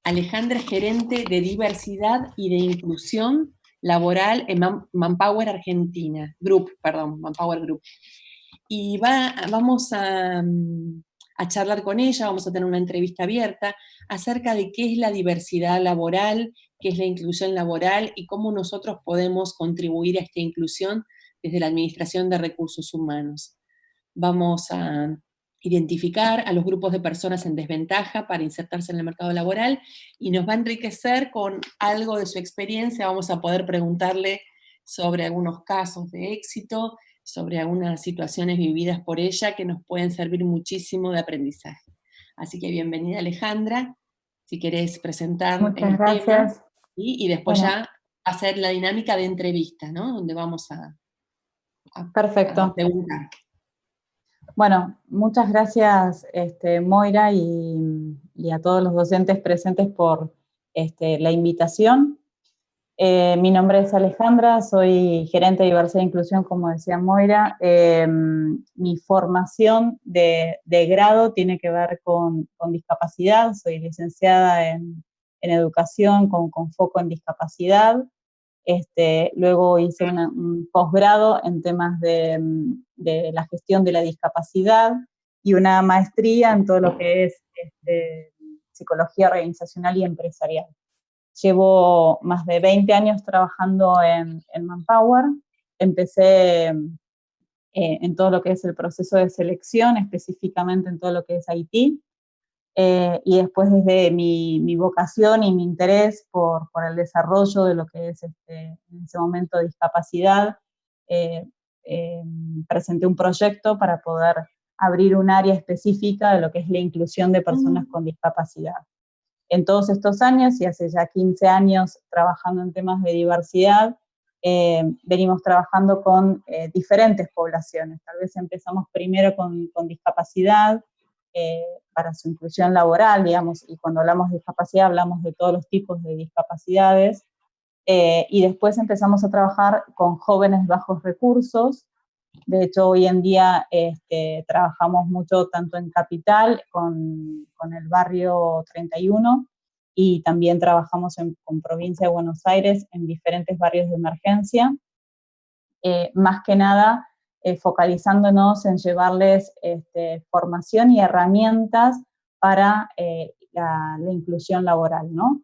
Alejandra es gerente de diversidad y de inclusión laboral en Manpower Argentina, Manpower Group. Y vamos a charlar con ella, vamos a tener una entrevista abierta acerca de qué es la diversidad laboral, qué es la inclusión laboral y cómo nosotros podemos contribuir a esta inclusión desde la Administración de Recursos Humanos. Vamos a identificar a los grupos de personas en desventaja para insertarse en el mercado laboral y nos va a enriquecer con algo de su experiencia. Vamos a poder preguntarle sobre algunos casos de éxito, sobre algunas situaciones vividas por ella que nos pueden servir muchísimo de aprendizaje. Así que bienvenida, Alejandra, si querés presentar Muchas el tema, gracias. y después Bueno, ya hacer la dinámica de entrevista, ¿no? Donde vamos a perfecto. preguntar. Bueno, muchas gracias, Moira, y a todos los docentes presentes por la invitación. Mi nombre es Alejandra, soy gerente de diversidad e inclusión, como decía Moira. Mi formación de grado tiene que ver con discapacidad. Soy licenciada en educación con foco en discapacidad. Luego hice un posgrado en temas de la gestión de la discapacidad y una maestría en todo lo que es psicología organizacional y empresarial. Llevo más de 20 años trabajando en Manpower. Empecé en todo lo que es el proceso de selección, específicamente en todo lo que es IT. Y después desde mi vocación y mi interés por el desarrollo de lo que es en ese momento discapacidad, eh, eh, presenté un proyecto para poder abrir un área específica de lo que es la inclusión de personas con discapacidad. En todos estos años, y hace ya 15 años trabajando en temas de diversidad, venimos trabajando con diferentes poblaciones. Tal vez empezamos primero con discapacidad, para su inclusión laboral, digamos, y cuando hablamos de discapacidad hablamos de todos los tipos de discapacidades, y después empezamos a trabajar con jóvenes bajos recursos. De hecho, hoy en día trabajamos mucho tanto en Capital, con el barrio 31, y también trabajamos con Provincia de Buenos Aires en diferentes barrios de emergencia, más que nada focalizándonos en llevarles formación y herramientas para la inclusión laboral, ¿no?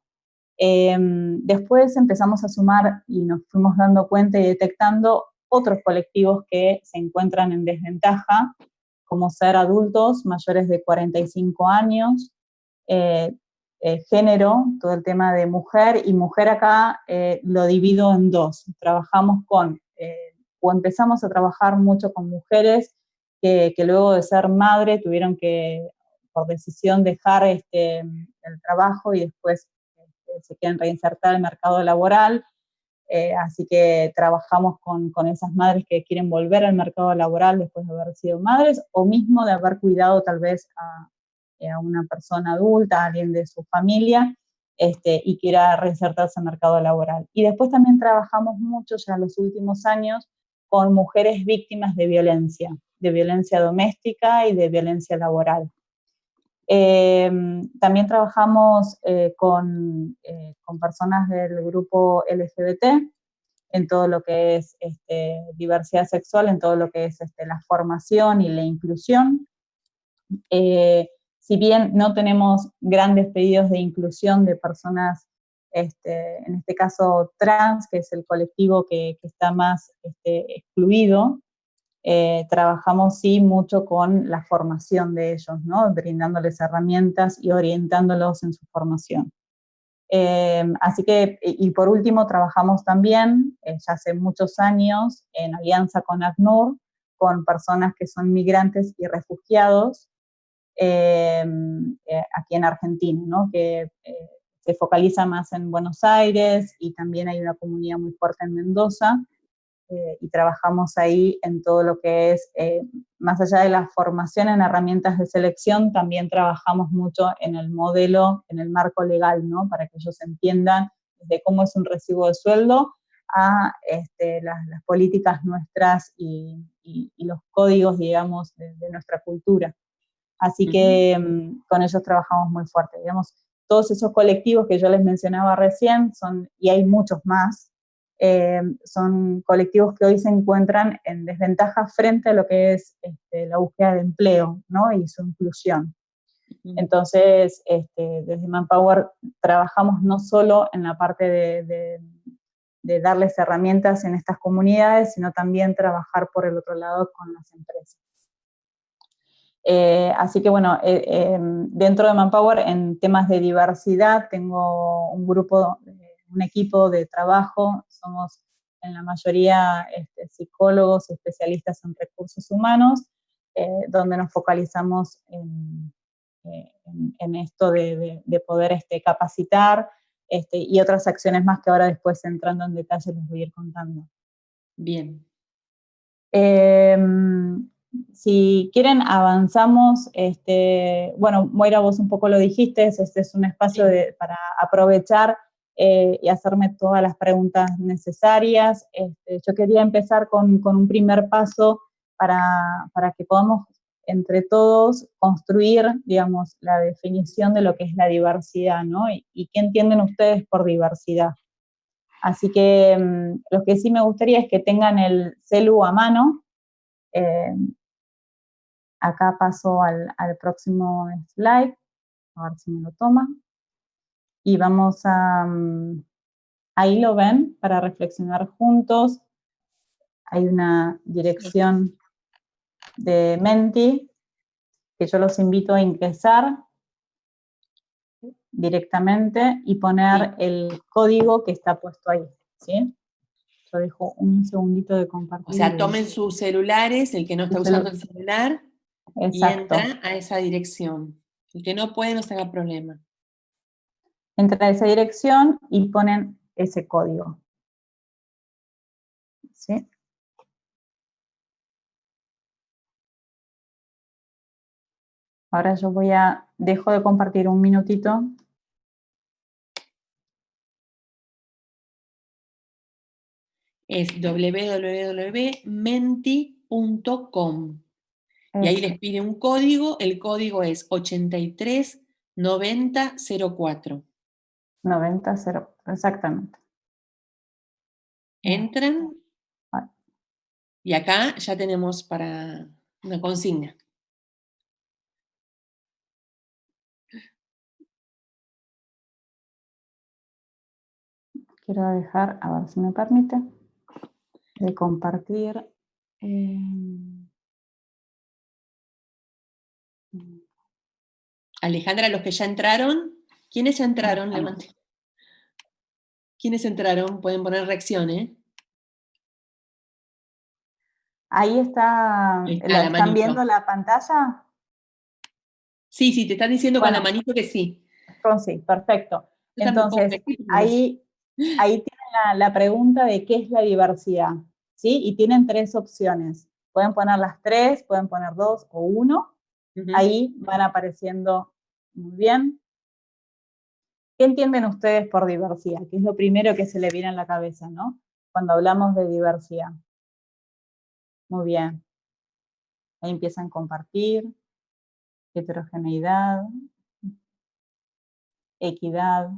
Después empezamos a sumar y nos fuimos dando cuenta y detectando otros colectivos que se encuentran en desventaja, como ser adultos mayores de 45 años, género, todo el tema de mujer, y mujer acá lo divido en dos. Trabajamos o empezamos a trabajar mucho con mujeres que luego de ser madre tuvieron que, por decisión, dejar el trabajo y después se quieren reinsertar al mercado laboral. Así que trabajamos con esas madres que quieren volver al mercado laboral después de haber sido madres, o mismo de haber cuidado tal vez a una persona adulta, a alguien de su familia, y quiera reinsertarse al mercado laboral. Y después también trabajamos mucho ya en los últimos años con mujeres víctimas de violencia doméstica y de violencia laboral. También trabajamos con personas del grupo LGBT en todo lo que es diversidad sexual, en todo lo que es la formación y la inclusión. Si bien no tenemos grandes pedidos de inclusión de personas, en este caso trans, que es el colectivo que está más excluido, trabajamos sí mucho con la formación de ellos, ¿no? Brindándoles herramientas y orientándolos en su formación. Así que, y por último, trabajamos también, ya hace muchos años, en alianza con ACNUR, con personas que son migrantes y refugiados aquí en Argentina, ¿no? Que se focaliza más en Buenos Aires, y también hay una comunidad muy fuerte en Mendoza, y trabajamos ahí en todo lo que es, más allá de la formación en herramientas de selección, también trabajamos mucho en el modelo, en el marco legal, ¿no? Para que ellos entiendan desde cómo es un recibo de sueldo a las políticas nuestras y los códigos, digamos, de nuestra cultura. Así que con ellos trabajamos muy fuerte, digamos. todos esos colectivos que yo les mencionaba recién, y hay muchos más, son colectivos que hoy se encuentran en desventaja frente a lo que es la búsqueda de empleo, ¿no? Y su inclusión. Entonces, desde Manpower trabajamos no solo en la parte de darles herramientas en estas comunidades, sino también trabajar por el otro lado con las empresas. Así que bueno, dentro de Manpower, en temas de diversidad, tengo un grupo, un equipo de trabajo, somos en la mayoría psicólogos y especialistas en recursos humanos, donde nos focalizamos en esto de poder capacitar, y otras acciones más que ahora después entrando en detalle les voy a ir contando. Bien. Si quieren avanzamos, bueno, Moira, vos un poco lo dijiste, este es un espacio para aprovechar y hacerme todas las preguntas necesarias. Yo quería empezar con un primer paso para que podamos entre todos construir, digamos, la definición de lo que es la diversidad, ¿no? Y qué entienden ustedes por diversidad. Así que lo que sí me gustaría es que tengan el celu a mano. Acá paso al próximo slide, a ver si me lo toma. Y vamos ahí lo ven, para reflexionar juntos. Hay una dirección de Menti, que yo los invito a ingresar directamente y poner el código que está puesto ahí, ¿sí? Yo dejo un segundito de compartir. O sea, tomen sus celulares, el que no está usando el celular, exacto, y entra a esa dirección. El que no puede, no se haga problema. Entra a esa dirección y ponen ese código. ¿Sí? Ahora yo dejo de compartir un minutito. Es www.menti.com. Y ahí les pide un código, el código es 839004. 9004, exactamente. Entran y acá ya tenemos para una consigna. Quiero dejar, a ver si me permite, de compartir. Alejandra, los que ya entraron, ¿quiénes ya entraron? ¿Quiénes entraron? Pueden poner reacción, ¿eh? Ahí está, ¿la están viendo la pantalla? Sí, te están diciendo con la manito que sí. Sí, perfecto. Entonces, ahí tienen la pregunta de qué es la diversidad, ¿sí? Y tienen 3 opciones. Pueden poner las 3, pueden poner 2 o 1. Ahí van apareciendo muy bien. ¿Qué entienden ustedes por diversidad? ¿Qué es lo primero que se le viene a la cabeza, ¿no? Cuando hablamos de diversidad. Muy bien. Ahí empiezan a compartir. Heterogeneidad. Equidad.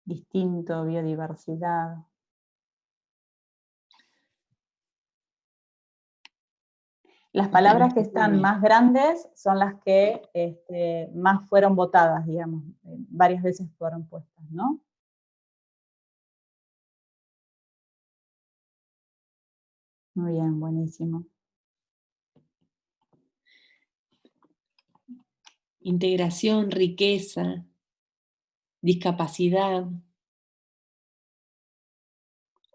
Distinto, biodiversidad. Las palabras que están más grandes son las que más fueron votadas, digamos, varias veces fueron puestas, ¿no? Muy bien, buenísimo. Integración, riqueza, discapacidad,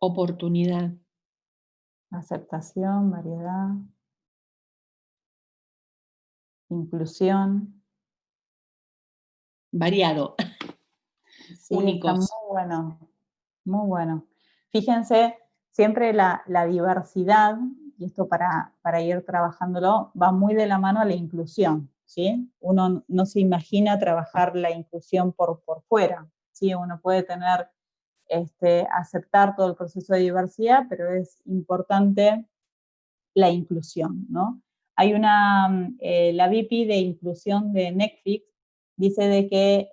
oportunidad. Aceptación, variedad. Inclusión. Variado. Sí, únicos. Está muy bueno, muy bueno. Fíjense, siempre la diversidad, y esto para ir trabajándolo, va muy de la mano a la inclusión, ¿sí? Uno no se imagina trabajar la inclusión por fuera, ¿sí? Uno puede tener, aceptar todo el proceso de diversidad, pero es importante la inclusión, ¿no? Hay la VP de inclusión de Netflix, dice de que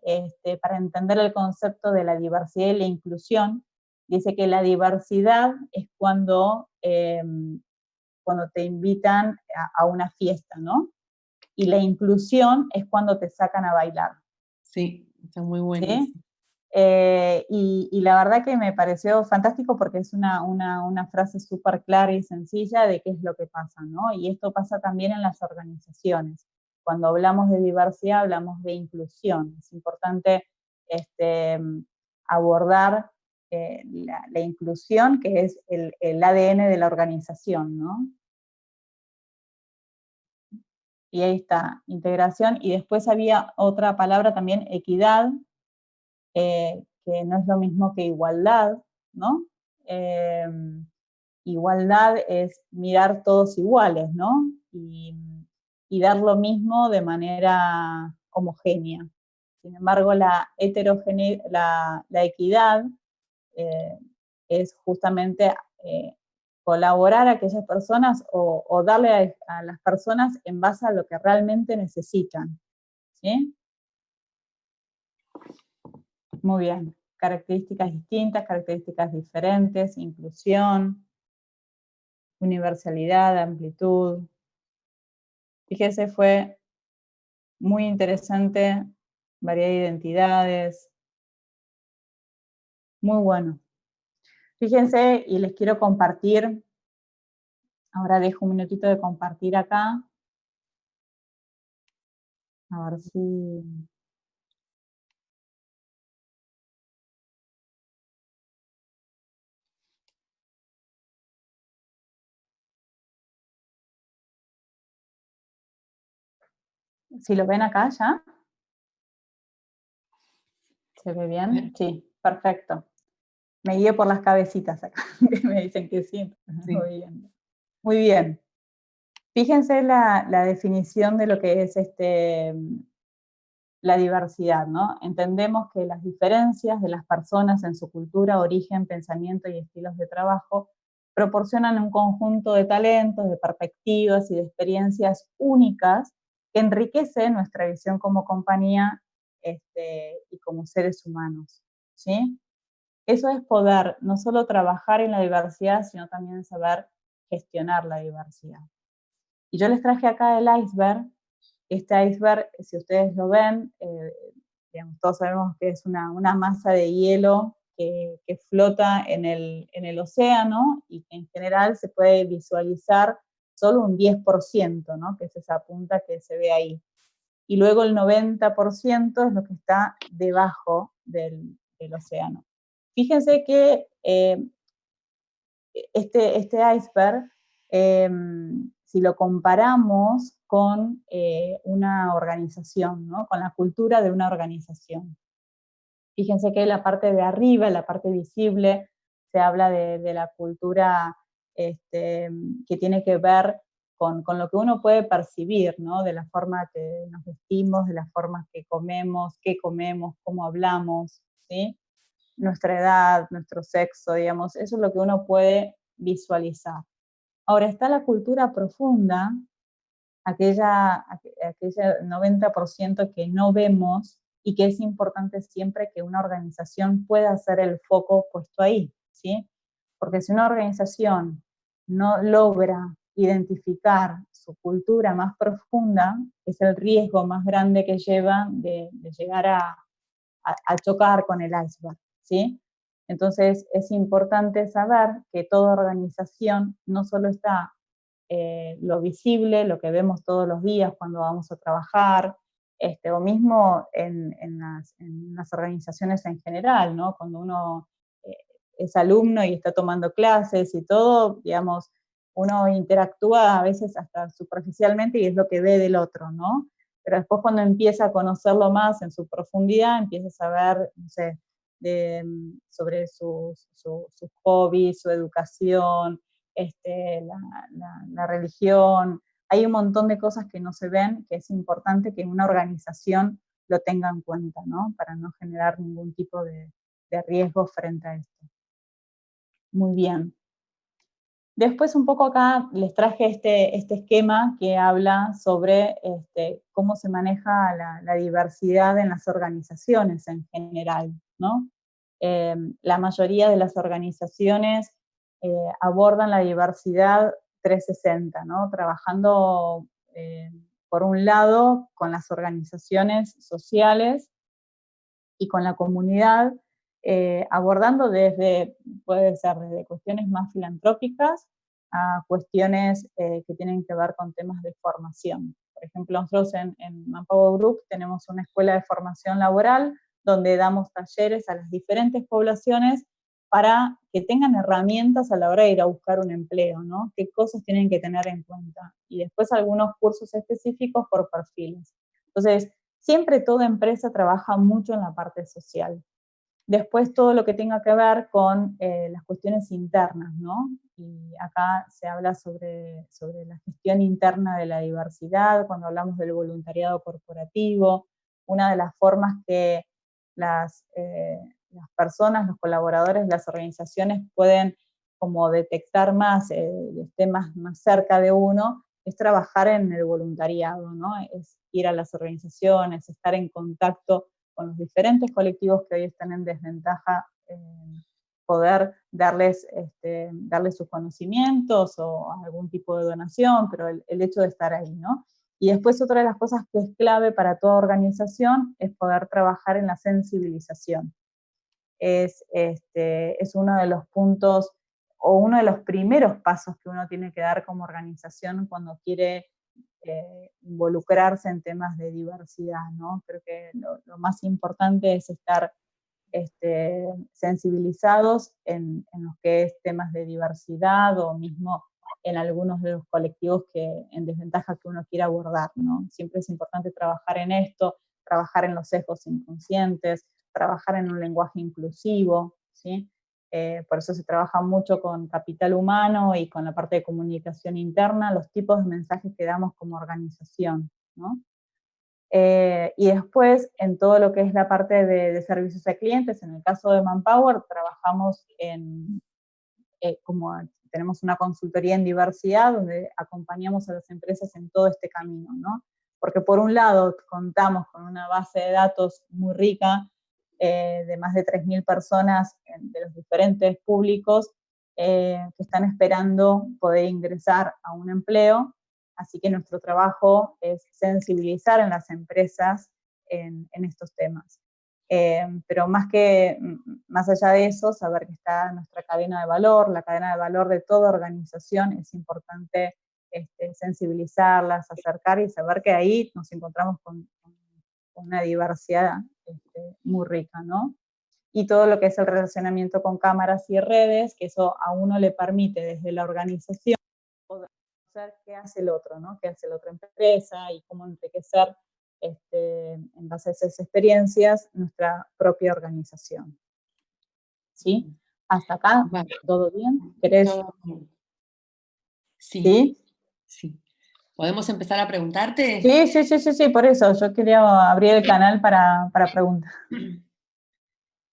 para entender el concepto de la diversidad y la inclusión, dice que la diversidad es cuando te invitan a una fiesta, ¿no? Y la inclusión es cuando te sacan a bailar. Sí, está muy bueno. ¿Sí? Y la verdad que me pareció fantástico porque es una frase súper clara y sencilla de qué es lo que pasa, ¿no? Y esto pasa también en las organizaciones. Cuando hablamos de diversidad, hablamos de inclusión. Es importante abordar la inclusión, que es el ADN de la organización, ¿no? Y ahí está, integración. Y después había otra palabra también, equidad, que no es lo mismo que igualdad, ¿no? Igualdad es mirar todos iguales, ¿no? Y dar lo mismo de manera homogénea. Sin embargo, la equidad es justamente colaborar a aquellas personas o darle a las personas en base a lo que realmente necesitan, ¿sí? Muy bien. Características distintas, características diferentes, inclusión, universalidad, amplitud. Fíjese, fue muy interesante, variedad de identidades, muy bueno. Fíjense, y les quiero compartir, ahora dejo un minutito de compartir acá, a ver si... ¿Si lo ven acá ya? ¿Se ve bien? Sí, perfecto. Me guío por las cabecitas acá, que me dicen que sí. Sí. Muy bien. Muy bien. Fíjense la definición de lo que es la diversidad, ¿no? Entendemos que las diferencias de las personas en su cultura, origen, pensamiento y estilos de trabajo proporcionan un conjunto de talentos, de perspectivas y de experiencias únicas que enriquece nuestra visión como compañía y como seres humanos, ¿sí? Eso es poder no solo trabajar en la diversidad, sino también saber gestionar la diversidad. Y yo les traje acá el iceberg. Este iceberg, si ustedes lo ven, digamos, todos sabemos que es una masa de hielo que flota en el océano y que en general se puede visualizar solo un 10%, ¿no? Que es esa punta que se ve ahí. Y luego el 90% es lo que está debajo del océano. Fíjense que este iceberg, si lo comparamos con una organización, ¿no? Con la cultura de una organización. Fíjense que la parte de arriba, la parte visible, se habla de la cultura que tiene que ver con lo que uno puede percibir, ¿no? De la forma que nos vestimos, de la forma que comemos, qué comemos, cómo hablamos, ¿sí? Nuestra edad, nuestro sexo, digamos, eso es lo que uno puede visualizar. Ahora está la cultura profunda, aquella 90% que no vemos y que es importante siempre que una organización pueda hacer el foco puesto ahí, ¿sí? Porque si una organización no logra identificar su cultura más profunda, es el riesgo más grande que lleva de llegar a chocar con el iceberg, ¿sí? Entonces es importante saber que toda organización no solo está lo visible, lo que vemos todos los días cuando vamos a trabajar, o mismo en las organizaciones en general, ¿no? Cuando uno es alumno y está tomando clases y todo, digamos, uno interactúa a veces hasta superficialmente y es lo que ve del otro, ¿no? Pero después cuando empieza a conocerlo más en su profundidad, empieza a saber, no sé, sobre sus hobbies, su educación, la religión. Hay un montón de cosas que no se ven, que es importante que una organización lo tenga en cuenta, ¿no? Para no generar ningún tipo de riesgo frente a esto. Muy bien. Después un poco acá les traje este esquema que habla sobre cómo se maneja la diversidad en las organizaciones en general, ¿no? La mayoría de las organizaciones abordan la diversidad 360, ¿no? Trabajando, por un lado, con las organizaciones sociales y con la comunidad, abordando puede ser desde cuestiones más filantrópicas a cuestiones que tienen que ver con temas de formación. Por ejemplo, nosotros en Manpower Group tenemos una escuela de formación laboral donde damos talleres a las diferentes poblaciones para que tengan herramientas a la hora de ir a buscar un empleo, ¿no? Qué cosas tienen que tener en cuenta. Y después algunos cursos específicos por perfiles. Entonces, siempre toda empresa trabaja mucho en la parte social. Después todo lo que tenga que ver con las cuestiones internas, ¿no? Y acá se habla sobre la gestión interna de la diversidad, cuando hablamos del voluntariado corporativo, una de las formas que las personas, los colaboradores, las organizaciones pueden como detectar más, temas más cerca de uno, es trabajar en el voluntariado, ¿no? Es ir a las organizaciones, estar en contacto con los diferentes colectivos que hoy están en desventaja, poder darles sus conocimientos o algún tipo de donación, pero el hecho de estar ahí, ¿no? Y después otra de las cosas que es clave para toda organización es poder trabajar en la sensibilización. Es uno de los puntos o uno de los primeros pasos que uno tiene que dar como organización cuando quiere involucrarse en temas de diversidad, ¿no? Creo que lo más importante es estar sensibilizados en lo que es temas de diversidad o mismo en algunos de los colectivos en desventaja que uno quiere abordar, ¿no? Siempre es importante trabajar en esto, trabajar en los sesgos inconscientes, trabajar en un lenguaje inclusivo, ¿sí? Por eso se trabaja mucho con capital humano y con la parte de comunicación interna, los tipos de mensajes que damos como organización, ¿no? Y después, en todo lo que es la parte de servicios a clientes, en el caso de Manpower, trabajamos tenemos una consultoría en diversidad donde acompañamos a las empresas en todo este camino, ¿no? Porque por un lado contamos con una base de datos muy rica, de más de 3.000 personas de los diferentes públicos que están esperando poder ingresar a un empleo. Así que nuestro trabajo es sensibilizar en las empresas en estos temas. Pero más allá de eso, saber que está nuestra cadena de valor, la cadena de valor de toda organización, es importante sensibilizarlas, acercar y saber que ahí nos encontramos con una diversidad muy rica, ¿no? Y todo lo que es el relacionamiento con cámaras y redes, que eso a uno le permite desde la organización poder conocer qué hace el otro, ¿no? Qué hace la otra empresa y cómo enriquecer en base a esas experiencias nuestra propia organización. ¿Sí? Hasta acá, Vale. ¿todo bien? ¿Querés? Sí, ¿Sí? sí. ¿Podemos empezar a preguntarte? Sí, por eso. Yo quería abrir el canal para preguntas.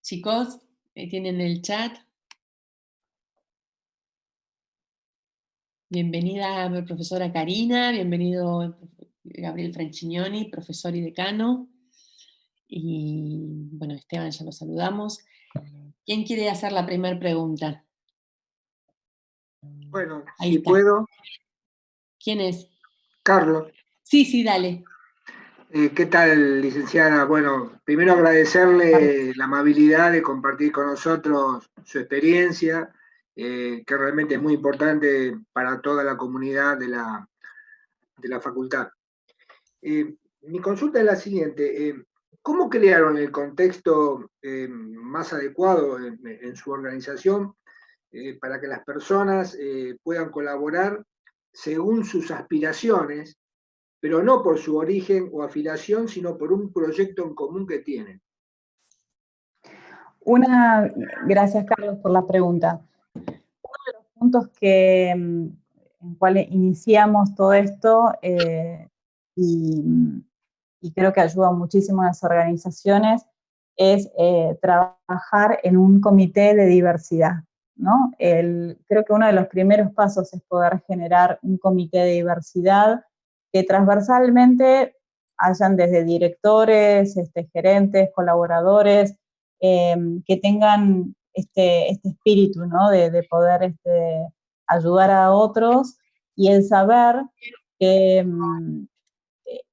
Chicos, tienen el chat. Bienvenida, profesora Karina, bienvenido Gabriel Franchignoni, profesor y decano. Y bueno, Esteban, ya lo saludamos. ¿Quién quiere hacer la primera pregunta? Bueno, Ahí si está. puedo. ¿Quién es? Carlos. Sí, dale. ¿Qué tal, licenciada? Bueno, primero agradecerle la amabilidad de compartir con nosotros su experiencia, que realmente es muy importante para toda la comunidad de la facultad. Mi consulta es la siguiente. ¿Cómo crearon el contexto más adecuado en su organización para que las personas puedan colaborar según sus aspiraciones, pero no por su origen o afiliación, sino por un proyecto en común que tienen? Gracias, Carlos, por la pregunta. Uno de los puntos en cuales iniciamos todo esto y creo que ayuda muchísimo a las organizaciones es trabajar en un comité de diversidad. ¿no? Creo que uno de los primeros pasos es poder generar un comité de diversidad que transversalmente hayan desde directores, gerentes, colaboradores, que tengan este espíritu, ¿no? de poder ayudar a otros, y el saber que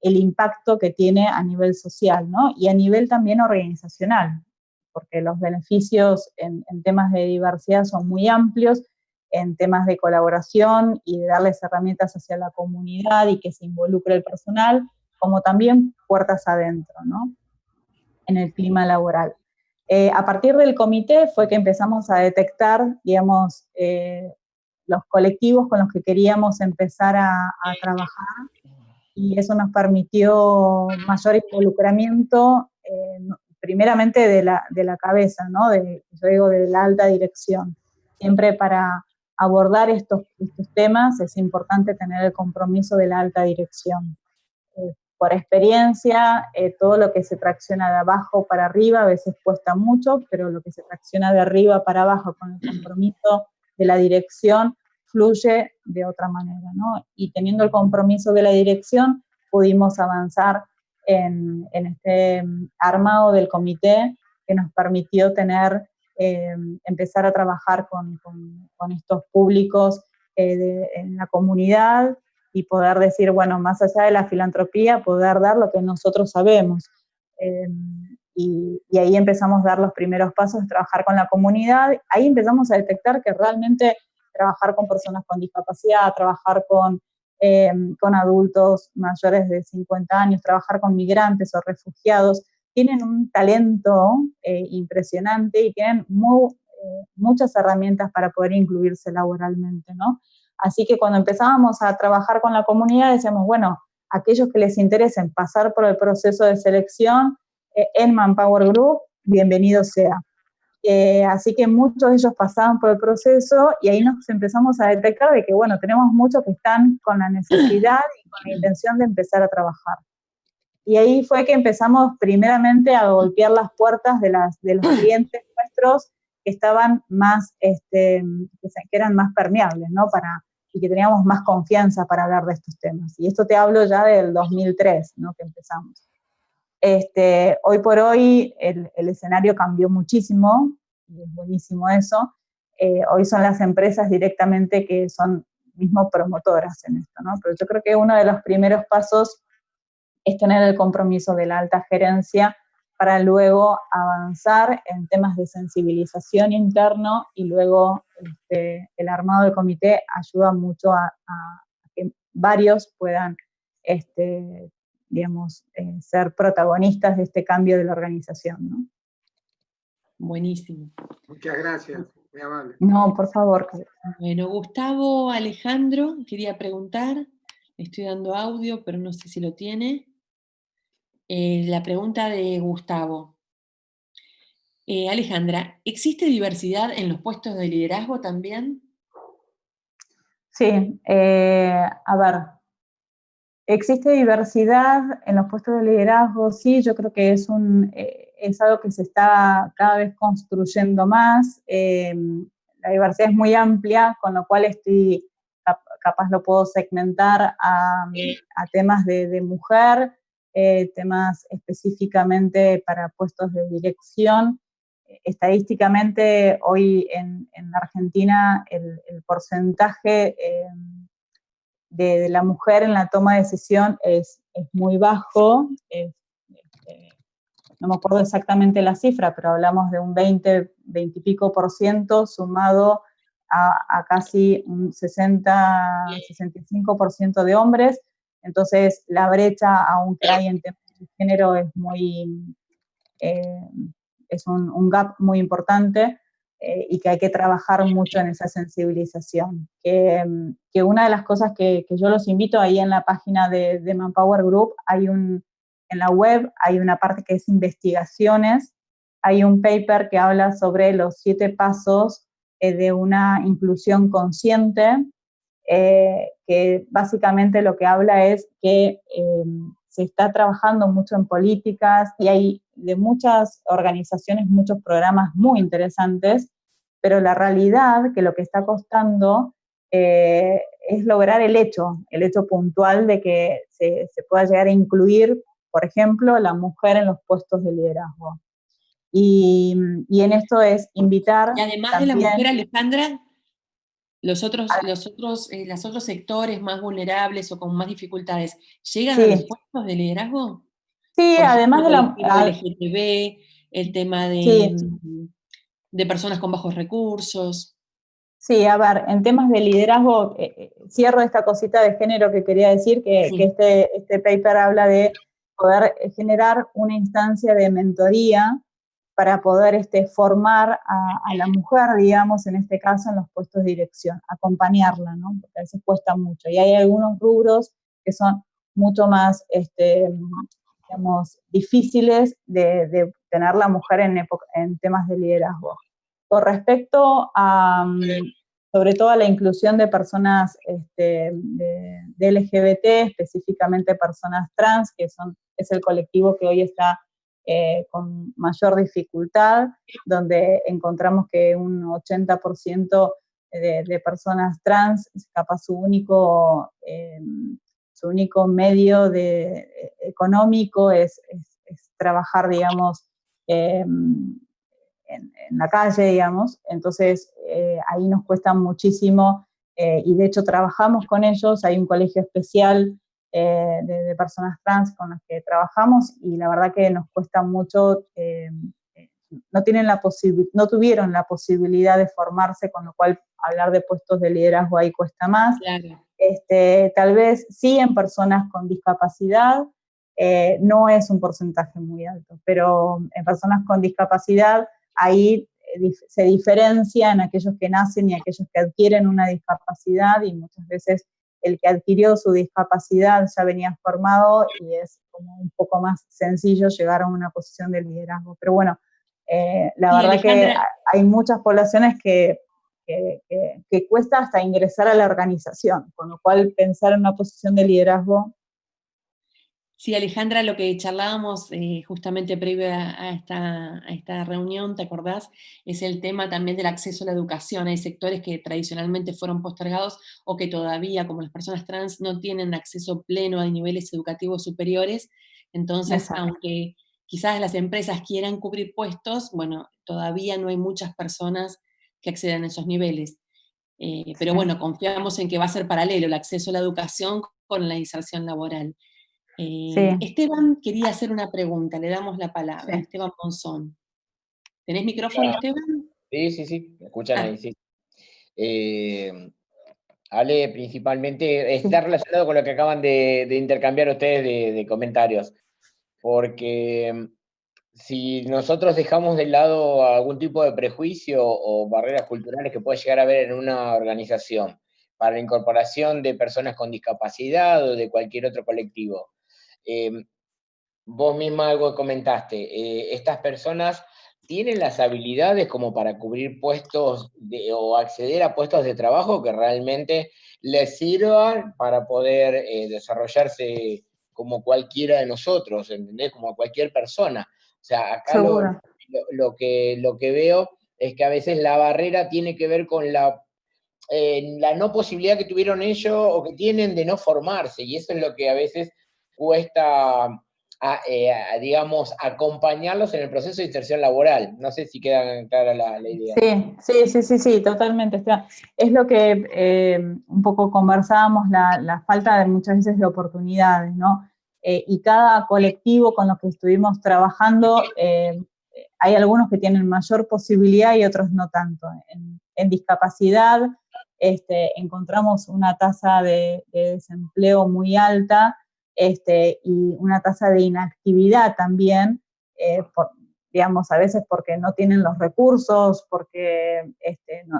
el impacto que tiene a nivel social, ¿no? Y a nivel también organizacional, porque los beneficios en temas de diversidad son muy amplios, en temas de colaboración y de darles herramientas hacia la comunidad y que se involucre el personal, como también puertas adentro, ¿no? En el clima laboral. A partir del comité fue que empezamos a detectar, digamos, los colectivos con los que queríamos empezar a trabajar, y eso nos permitió mayor involucramiento, primeramente de la cabeza, ¿no? Yo digo de la alta dirección. Siempre para abordar estos temas es importante tener el compromiso de la alta dirección. Por experiencia, todo lo que se tracciona de abajo para arriba a veces cuesta mucho, pero lo que se tracciona de arriba para abajo con el compromiso de la dirección fluye de otra manera, ¿no? Y teniendo el compromiso de la dirección, pudimos avanzar en este armado del comité que nos permitió empezar a trabajar con estos públicos en la comunidad, y poder decir, bueno, más allá de la filantropía, poder dar lo que nosotros sabemos. Y ahí empezamos a dar los primeros pasos, trabajar con la comunidad. Ahí empezamos a detectar que realmente trabajar con personas con discapacidad, trabajar con adultos mayores de 50 años, trabajar con migrantes o refugiados, tienen un talento impresionante y tienen muchas herramientas para poder incluirse laboralmente, ¿no? Así que cuando empezábamos a trabajar con la comunidad decíamos, bueno, aquellos que les interesen pasar por el proceso de selección en Manpower Group, bienvenido sea. Así que muchos de ellos pasaban por el proceso y ahí nos empezamos a detectar de que, bueno, tenemos muchos que están con la necesidad y con la intención de empezar a trabajar. Y ahí fue que empezamos primeramente a golpear las puertas de los clientes nuestros que estaban más, que eran más permeables, ¿no? Y que teníamos más confianza para hablar de estos temas. Y esto te hablo ya del 2003, ¿no? Que empezamos. Hoy por hoy el escenario cambió muchísimo, y es buenísimo eso. Hoy son las empresas directamente que son mismo promotoras en esto, ¿no? Pero yo creo que uno de los primeros pasos es tener el compromiso de la alta gerencia para luego avanzar en temas de sensibilización interno, y luego el armado del comité ayuda mucho a que varios puedan, digamos, ser protagonistas de este cambio de la organización, ¿no? Buenísimo. Muchas gracias, muy amable. No, por favor. Bueno, Gustavo Alejandro quería preguntar, estoy dando audio, pero no sé si lo tiene. La pregunta de Gustavo. Alejandra, ¿existe diversidad en los puestos de liderazgo también? Sí, a ver, existe diversidad en los puestos de liderazgo, sí, yo creo que es algo que se está cada vez construyendo más. La diversidad es muy amplia, con lo cual capaz lo puedo segmentar a temas de mujer, temas específicamente para puestos de dirección. Estadísticamente, hoy en la Argentina, el porcentaje de la mujer en la toma de decisión es muy bajo. No me acuerdo exactamente la cifra, pero hablamos de un 20 y pico % sumado a casi un 65% de hombres. Entonces, la brecha aún que hay en temas de género es es un gap muy importante, y que hay que trabajar mucho en esa sensibilización. Que una de las cosas que yo los invito, ahí en la página de Manpower Group, en la web hay una parte que es investigaciones, hay un paper que habla sobre los 7 pasos de una inclusión consciente, que básicamente lo que habla es que se está trabajando mucho en políticas y hay de muchas organizaciones muchos programas muy interesantes, pero la realidad que lo que está costando es lograr el hecho puntual de que se pueda llegar a incluir, por ejemplo, la mujer en los puestos de liderazgo. Y en esto es invitar Y además de la también, mujer, Alejandra, los otros sectores más vulnerables o con más dificultades, ¿llegan a los sí, puestos de liderazgo? sí, Por ejemplo, además el de colectivo LGTB, el tema sí, de personas con bajos recursos. sí, a ver, en temas de liderazgo, cierro esta cosita de género que quería decir, que Sí. este paper habla de poder generar una instancia de mentoría para poder formar a la mujer, digamos, en este caso, en los puestos de dirección, acompañarla, ¿no? Porque a veces cuesta mucho. Y hay algunos rubros que son mucho más, digamos, difíciles de tener la mujer en temas de liderazgo. Con respecto a, sobre todo a la inclusión de personas de LGBT, específicamente personas trans, es el colectivo que hoy está con mayor dificultad, donde encontramos que un 80% de personas trans, capaz su único medio económico es trabajar, digamos, en la calle, digamos, entonces ahí nos cuesta muchísimo, y de hecho trabajamos con ellos, hay un colegio especial de personas trans con las que trabajamos, y la verdad que nos cuesta mucho, no tuvieron la posibilidad de formarse, con lo cual hablar de puestos de liderazgo ahí cuesta más. Claro. Tal vez sí en personas con discapacidad, no es un porcentaje muy alto, pero en personas con discapacidad ahí se diferencia en aquellos que nacen y aquellos que adquieren una discapacidad, y muchas veces el que adquirió su discapacidad ya venía formado y es como un poco más sencillo llegar a una posición de liderazgo. Pero bueno, la Sí, verdad Alejandra, que hay muchas poblaciones que cuesta hasta ingresar a la organización, con lo cual pensar en una posición de liderazgo. sí, Alejandra, lo que charlábamos justamente previo a esta reunión, ¿te acordás? Es el tema también del acceso a la educación. Hay sectores que tradicionalmente fueron postergados o que todavía, como las personas trans, no tienen acceso pleno a niveles educativos superiores. Entonces, Exacto. aunque quizás las empresas quieran cubrir puestos, bueno, todavía no hay muchas personas que accedan a esos niveles. Pero bueno, confiamos en que va a ser paralelo el acceso a la educación con la inserción laboral. Sí, Esteban quería hacer una pregunta, le damos la palabra. sí. Esteban Monzón. ¿Tenés micrófono, Esteban? Sí, me escuchan Ah, ahí, sí. Ale, principalmente, Sí. está relacionado con lo que acaban de intercambiar ustedes de comentarios, porque si nosotros dejamos de lado algún tipo de prejuicio o barreras culturales que pueda llegar a haber en una organización para la incorporación de personas con discapacidad o de cualquier otro colectivo, eh, vos misma algo comentaste, estas personas tienen las habilidades como para cubrir puestos o acceder a puestos de trabajo que realmente les sirvan para poder desarrollarse como cualquiera de nosotros, ¿entendés? Como cualquier persona. O sea, acá Seguro. lo que veo es que a veces la barrera tiene que ver con la no posibilidad que tuvieron ellos o que tienen de no formarse, y eso es lo que a veces cuesta, digamos, acompañarlos en el proceso de inserción laboral. No sé si queda clara la idea. Sí, totalmente. Esteban. Es lo que un poco conversábamos, la falta de muchas veces de oportunidades, ¿no? Y cada colectivo con los que estuvimos trabajando, hay algunos que tienen mayor posibilidad y otros no tanto. En discapacidad encontramos una tasa de desempleo muy alta, y una tasa de inactividad también, digamos, a veces porque no tienen los recursos, porque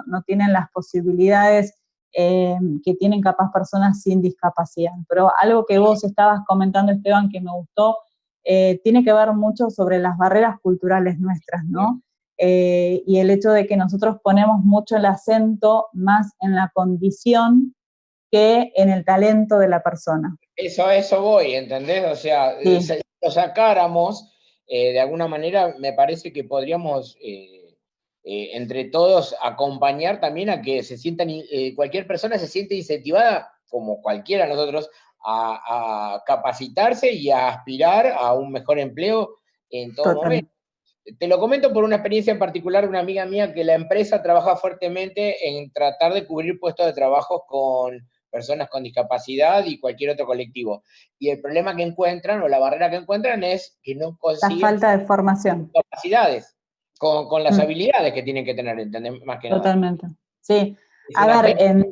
no tienen las posibilidades que tienen capaz personas sin discapacidad. Pero algo que vos estabas comentando, Esteban, que me gustó, tiene que ver mucho sobre las barreras culturales nuestras, ¿no? Y el hecho de que nosotros ponemos mucho el acento más en la condición que en el talento de la persona. Eso voy, ¿entendés? O sea, Sí. si lo sacáramos, de alguna manera me parece que podríamos entre todos acompañar también a que se sientan, cualquier persona se siente incentivada, como cualquiera de nosotros, a capacitarse y a aspirar a un mejor empleo en todo momento. Te lo comento por una experiencia en particular de una amiga mía, que la empresa trabaja fuertemente en tratar de cubrir puestos de trabajo con personas con discapacidad y cualquier otro colectivo. Y el problema que encuentran, o la barrera que encuentran, es que no La consiguen falta de formación. capacidades con las habilidades que tienen que tener, ¿entendés? Más que nada. Totalmente. Sí. Es A una ver, pena.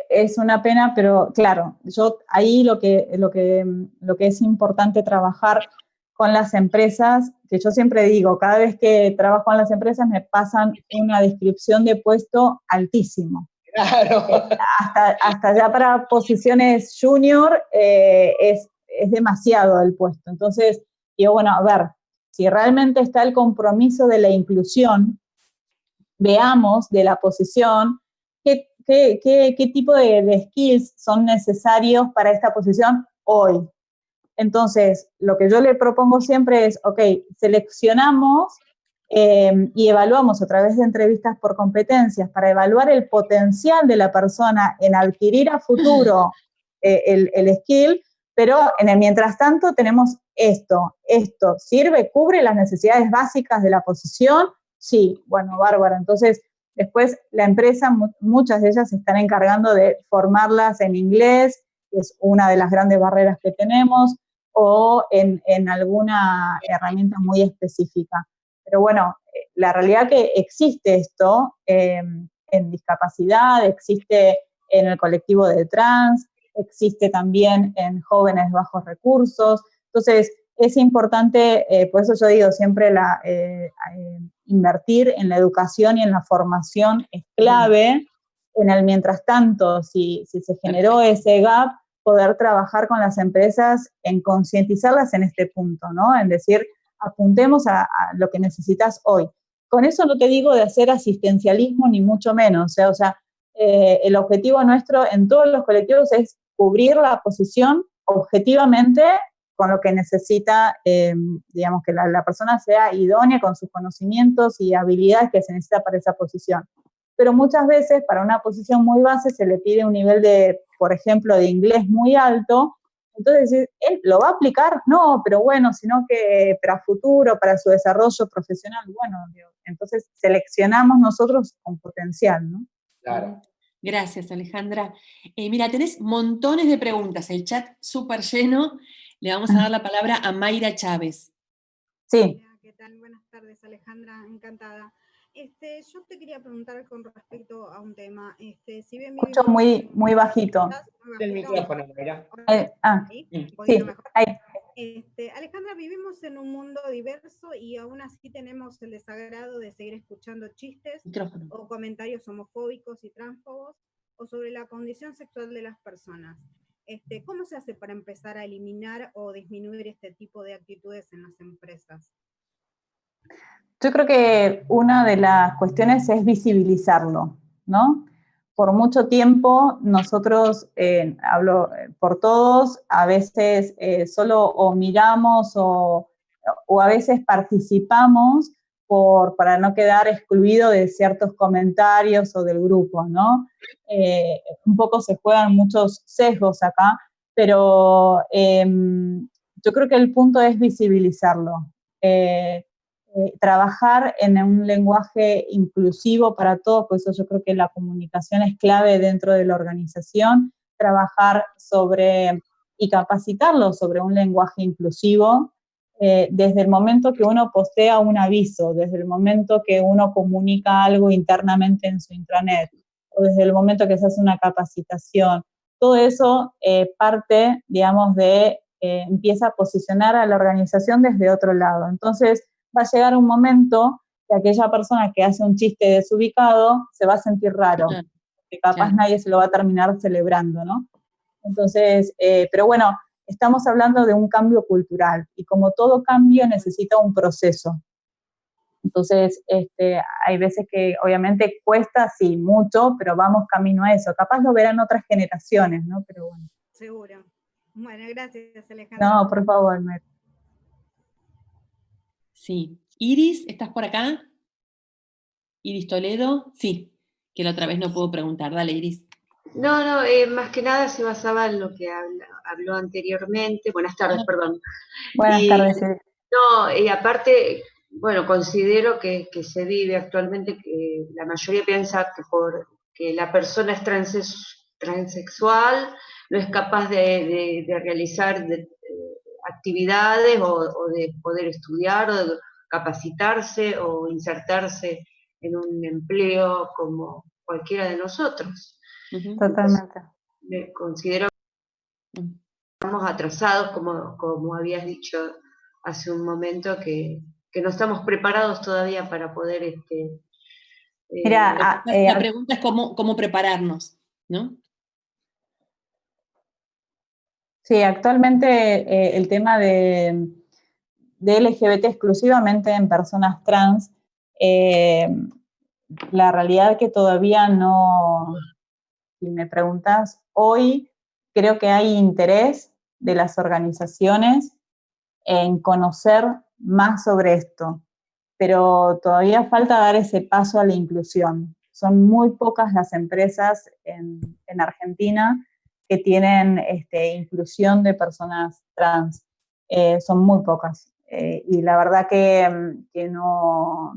es una pena, pero claro, yo ahí lo que es importante trabajar con las empresas, que yo siempre digo, cada vez que trabajo en las empresas me pasan una descripción de puesto altísimo. Claro. Hasta ya para posiciones junior es demasiado el puesto. Entonces, digo, bueno, a ver, si realmente está el compromiso de la inclusión, veamos de la posición qué tipo de skills son necesarios para esta posición hoy. Entonces, lo que yo le propongo siempre es, ok, seleccionamos y evaluamos a través de entrevistas por competencias para evaluar el potencial de la persona en adquirir a futuro el skill, pero en el mientras tanto tenemos esto, ¿sirve, cubre las necesidades básicas de la posición? Sí, bueno, bárbaro. Entonces, después la empresa, muchas de ellas se están encargando de formarlas en inglés, que es una de las grandes barreras que tenemos, o en alguna herramienta muy específica. Pero bueno, la realidad que existe esto en discapacidad, existe en el colectivo de trans, existe también en jóvenes bajos recursos. Entonces, es importante, por eso yo digo siempre invertir en la educación y en la formación es clave. En el mientras tanto, si se generó ese gap, poder trabajar con las empresas en concientizarlas en este punto, ¿no? En decir, apuntemos a lo que necesitas hoy. Con eso no te digo de hacer asistencialismo ni mucho menos, o sea, el objetivo nuestro en todos los colectivos es cubrir la posición objetivamente con lo que necesita, digamos, que la persona sea idónea con sus conocimientos y habilidades que se necesita para esa posición. Pero muchas veces para una posición muy base se le pide un nivel de, por ejemplo, de inglés muy alto. Entonces, ¿él lo va a aplicar? No, pero bueno, sino que para futuro, para su desarrollo profesional, bueno, entonces seleccionamos nosotros con potencial, ¿no? Claro. Gracias, Alejandra. Mira, tenés montones de preguntas, el chat súper lleno. Le vamos a dar la palabra a Mayra Chávez. Sí. Hola, ¿qué tal? Buenas tardes, Alejandra, encantada. Yo te quería preguntar con respecto a un tema. Si bien Escucho muy, muy bajito. El micrófono, mira. ¿Sí? ¿Un poquito mejor? Ahí. Alejandra, vivimos en un mundo diverso y aún así tenemos el desagrado de seguir escuchando chistes o comentarios homofóbicos y transfobos o sobre la condición sexual de las personas. ¿Cómo se hace para empezar a eliminar o disminuir este tipo de actitudes en las empresas? Yo creo que una de las cuestiones es visibilizarlo, ¿no? Por mucho tiempo nosotros, hablo por todos, a veces solo o miramos o a veces participamos para no quedar excluido de ciertos comentarios o del grupo, ¿no? Un poco se juegan muchos sesgos acá, pero yo creo que el punto es visibilizarlo. Trabajar en un lenguaje inclusivo para todos, por eso yo creo que la comunicación es clave dentro de la organización, trabajar sobre y capacitarlo sobre un lenguaje inclusivo desde el momento que uno postea un aviso, desde el momento que uno comunica algo internamente en su intranet, o desde el momento que se hace una capacitación. Todo eso parte, digamos, empieza a posicionar a la organización desde otro lado. Entonces, va a llegar un momento que aquella persona que hace un chiste desubicado se va a sentir raro, que capaz nadie se lo va a terminar celebrando, ¿no? Entonces, pero bueno, estamos hablando de un cambio cultural y como todo cambio necesita un proceso. Entonces, hay veces que obviamente cuesta, sí, mucho, pero vamos camino a eso. Capaz lo verán otras generaciones, ¿no? Pero bueno. Seguro. Bueno, gracias, Alejandra. No, por favor, Mer. Sí. Iris, ¿estás por acá? Iris Toledo, sí, que la otra vez no puedo preguntar. Dale, Iris. No, más que nada se basaba en lo que habló anteriormente. Buenas tardes, perdón. Buenas tardes. No, y aparte, bueno, considero que se vive actualmente, que la mayoría piensa que la persona es transexual, no es capaz de realizar actividades o de poder estudiar o de capacitarse o insertarse en un empleo como cualquiera de nosotros. Totalmente. Me considero que estamos atrasados, como habías dicho hace un momento, que no estamos preparados todavía para poder... Mira, la pregunta es cómo prepararnos, ¿no? Sí, actualmente el tema de LGBT exclusivamente en personas trans, la realidad que todavía no, si me preguntas, hoy creo que hay interés de las organizaciones en conocer más sobre esto, pero todavía falta dar ese paso a la inclusión. Son muy pocas las empresas en Argentina que tienen inclusión de personas trans. Son muy pocas. Y la verdad que no,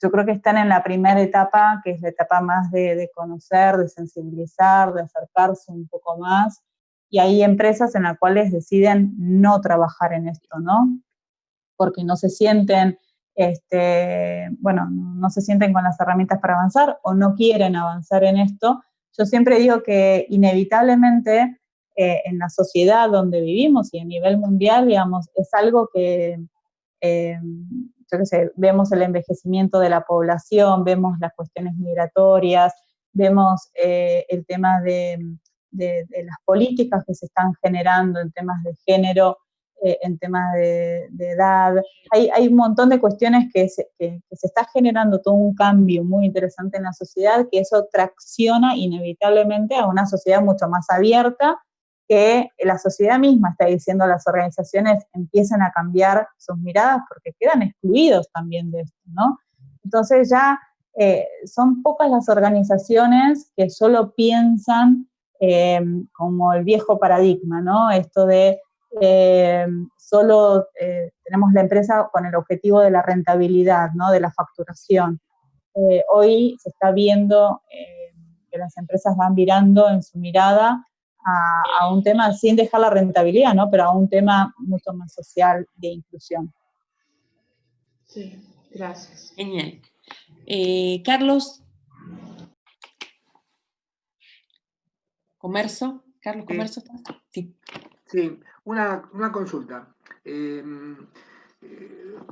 yo creo que están en la primera etapa, que es la etapa más de conocer, de sensibilizar, de acercarse un poco más, y hay empresas en las cuales deciden no trabajar en esto, ¿no? Porque no se sienten, no se sienten con las herramientas para avanzar o no quieren avanzar en esto. Yo siempre digo que inevitablemente en la sociedad donde vivimos y a nivel mundial, digamos, es algo que yo qué sé, vemos el envejecimiento de la población, vemos las cuestiones migratorias, vemos el tema de las políticas que se están generando en temas de género, en temas de edad. Hay un montón de cuestiones que se está generando todo un cambio muy interesante en la sociedad, que eso tracciona inevitablemente a una sociedad mucho más abierta, que la sociedad misma está diciendo a las organizaciones empiecen a cambiar sus miradas porque quedan excluidos también de esto, ¿no? Entonces ya son pocas las organizaciones que solo piensan como el viejo paradigma, ¿no? Esto de solo tenemos la empresa con el objetivo de la rentabilidad, ¿no? De la facturación. Hoy se está viendo que las empresas van virando en su mirada a un tema, sin dejar la rentabilidad, ¿no? Pero a un tema mucho más social de inclusión. Sí, gracias. Genial. Carlos Comerso. Carlos Comerso, ¿estás? Sí. Sí, una consulta.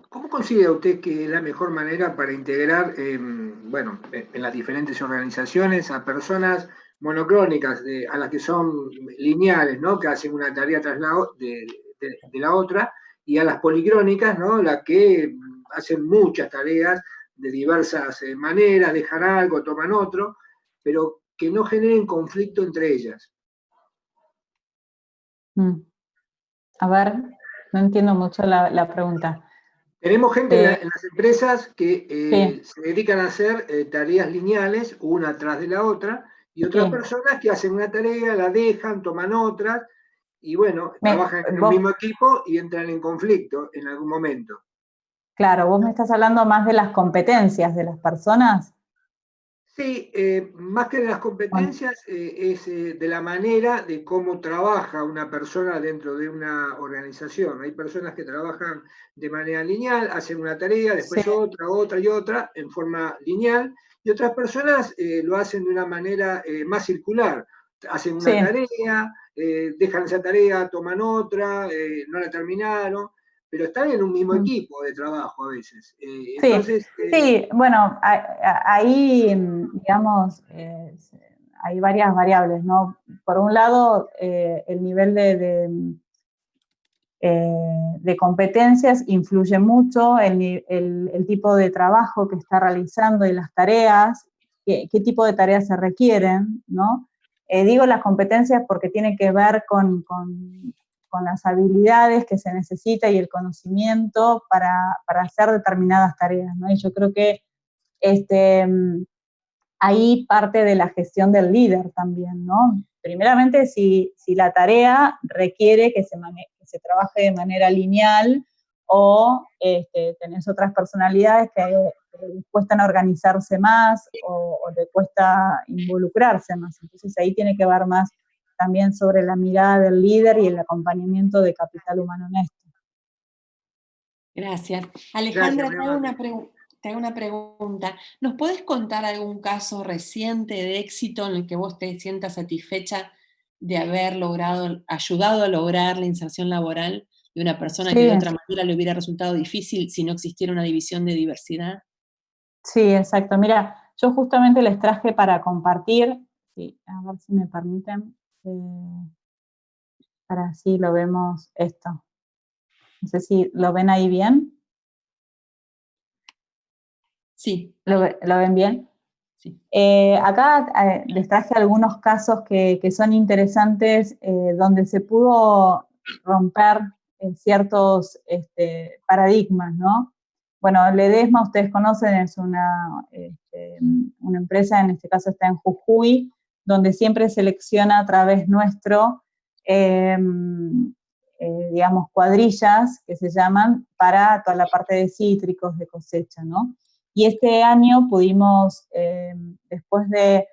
¿Cómo considera usted que es la mejor manera para integrar, en las diferentes organizaciones a personas monocrónicas, a las que son lineales, ¿no? Que hacen una tarea tras de la otra, y a las policrónicas, ¿no? Las que hacen muchas tareas de diversas maneras, dejan algo, toman otro, pero que no generen conflicto entre ellas? A ver, no entiendo mucho la pregunta. Tenemos gente en las empresas que sí. se dedican a hacer tareas lineales, una tras de la otra, y otras personas que hacen una tarea, la dejan, toman otras, y bueno, trabajan en el mismo equipo y entran en conflicto en algún momento. Claro, vos me estás hablando más de las competencias de las personas. Sí, más que de las competencias, es de la manera de cómo trabaja una persona dentro de una organización. Hay personas que trabajan de manera lineal, hacen una tarea, después otra y otra, en forma lineal, y otras personas lo hacen de una manera más circular. Hacen una tarea, dejan esa tarea, toman otra, no la terminaron, pero están en un mismo equipo de trabajo a veces. Entonces, sí, bueno, ahí, digamos, hay varias variables, ¿no? Por un lado, el nivel de competencias influye mucho, el tipo de trabajo que está realizando y las tareas, qué tipo de tareas se requieren, ¿no? Digo las competencias porque tiene que ver con las habilidades que se necesita y el conocimiento para hacer determinadas tareas, ¿no? Y yo creo que ahí parte de la gestión del líder también, ¿no? Primeramente, si la tarea requiere que se trabaje de manera lineal o tenés otras personalidades que les cuestan organizarse más o le cuesta involucrarse más. Entonces ahí tiene que ver más también sobre la mirada del líder y el acompañamiento de capital humano en esto. Gracias. Alejandra, te hago una pregunta. ¿Nos podés contar algún caso reciente de éxito en el que vos te sientas satisfecha de haber ayudado a lograr la inserción laboral de una persona que de otra manera le hubiera resultado difícil si no existiera una división de diversidad? Sí, exacto. Mira, yo justamente les traje para compartir, sí, a ver si me permiten, para así lo vemos esto. No sé si lo ven ahí bien. Sí. ¿Lo ven bien? Sí. Acá les traje algunos casos que son interesantes, donde se pudo romper ciertos paradigmas, ¿no? Bueno, Ledesma, ustedes conocen, es una empresa, en este caso está en Jujuy, donde siempre selecciona a través nuestro, digamos, cuadrillas que se llaman para toda la parte de cítricos, de cosecha, ¿no? Y este año pudimos, después de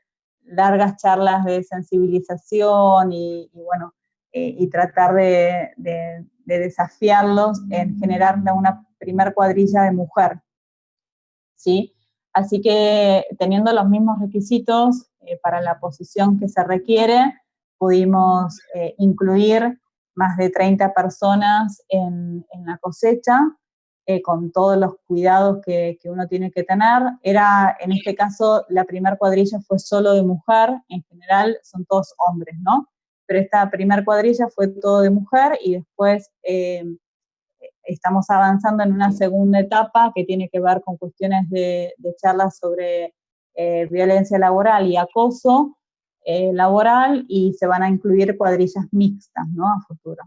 largas charlas de sensibilización y bueno, y tratar de desafiarlos en generar una primer cuadrilla de mujer, ¿sí? Así que teniendo los mismos requisitos para la posición que se requiere, pudimos incluir más de 30 personas en la cosecha, con todos los cuidados que uno tiene que tener. En este caso, la primera cuadrilla fue solo de mujer, en general son todos hombres, ¿no? Pero esta primera cuadrilla fue todo de mujer y después estamos avanzando en una segunda etapa que tiene que ver con cuestiones de charlas sobre violencia laboral y acoso laboral, y se van a incluir cuadrillas mixtas, ¿no? A futuro.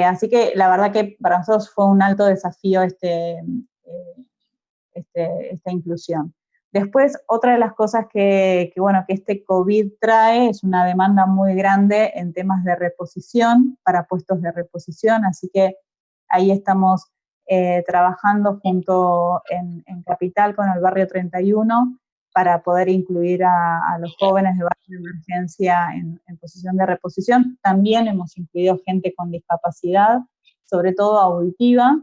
Así que la verdad que para nosotros fue un alto desafío esta inclusión. Después, otra de las cosas que este COVID trae es una demanda muy grande en temas de reposición, para puestos de reposición, así que ahí estamos trabajando junto en Capital con el Barrio 31 para poder incluir a los jóvenes de barrio de emergencia en posición de reposición. También hemos incluido gente con discapacidad, sobre todo auditiva.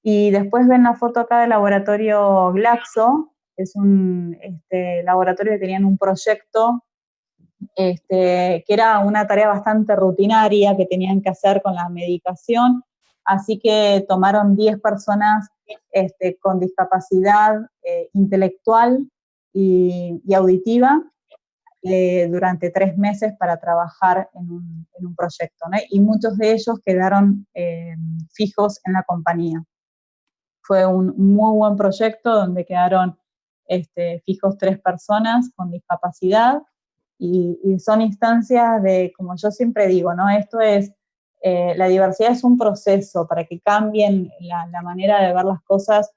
Y después ven la foto acá del laboratorio Glaxo, es un laboratorio que tenían un proyecto que era una tarea bastante rutinaria que tenían que hacer con la medicación, así que tomaron 10 personas con discapacidad intelectual y auditiva durante 3 meses para trabajar en un proyecto, ¿no? Y muchos de ellos quedaron fijos en la compañía. Fue un muy buen proyecto donde quedaron fijos 3 personas con discapacidad, y son instancias de, como yo siempre digo, ¿no? Esto es, la diversidad es un proceso. Para que cambien la manera de ver las cosas,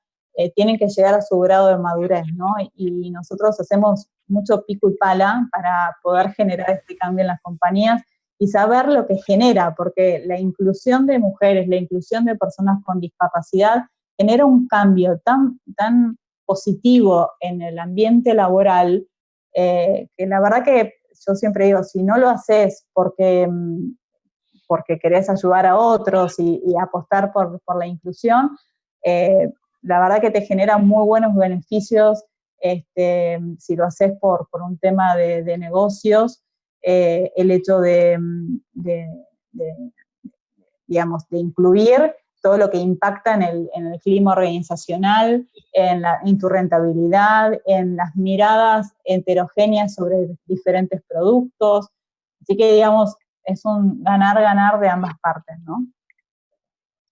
tienen que llegar a su grado de madurez, ¿no? Y nosotros hacemos mucho pico y pala para poder generar este cambio en las compañías y saber lo que genera, porque la inclusión de mujeres, la inclusión de personas con discapacidad genera un cambio tan positivo en el ambiente laboral, que la verdad que yo siempre digo, si no lo haces porque querés ayudar a otros y apostar por la inclusión, la verdad que te genera muy buenos beneficios si lo haces por un tema de negocios, el hecho digamos, de incluir todo lo que impacta en el clima organizacional, en tu rentabilidad, en las miradas heterogéneas sobre diferentes productos. Así que, digamos, es un ganar-ganar de ambas partes, ¿no?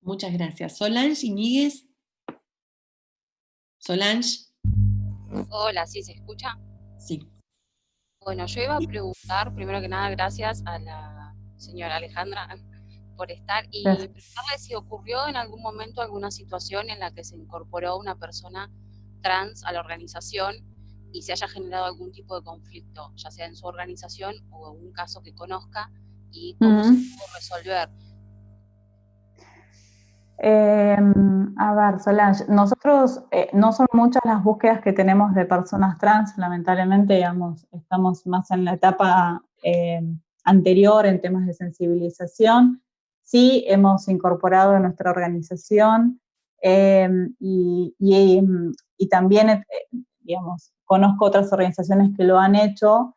Muchas gracias. Solange Iñiguez. Solange. Hola, ¿sí se escucha? Sí. Bueno, yo iba a preguntar, primero que nada, gracias a la señora Alejandra por estar, y preguntarle si ocurrió en algún momento alguna situación en la que se incorporó una persona trans a la organización y se haya generado algún tipo de conflicto, ya sea en su organización o algún caso que conozca, y cómo se pudo resolver. A ver, Solange, nosotros no son muchas las búsquedas que tenemos de personas trans, lamentablemente, digamos, estamos más en la etapa anterior en temas de sensibilización. Sí hemos incorporado en nuestra organización y también, digamos, conozco otras organizaciones que lo han hecho,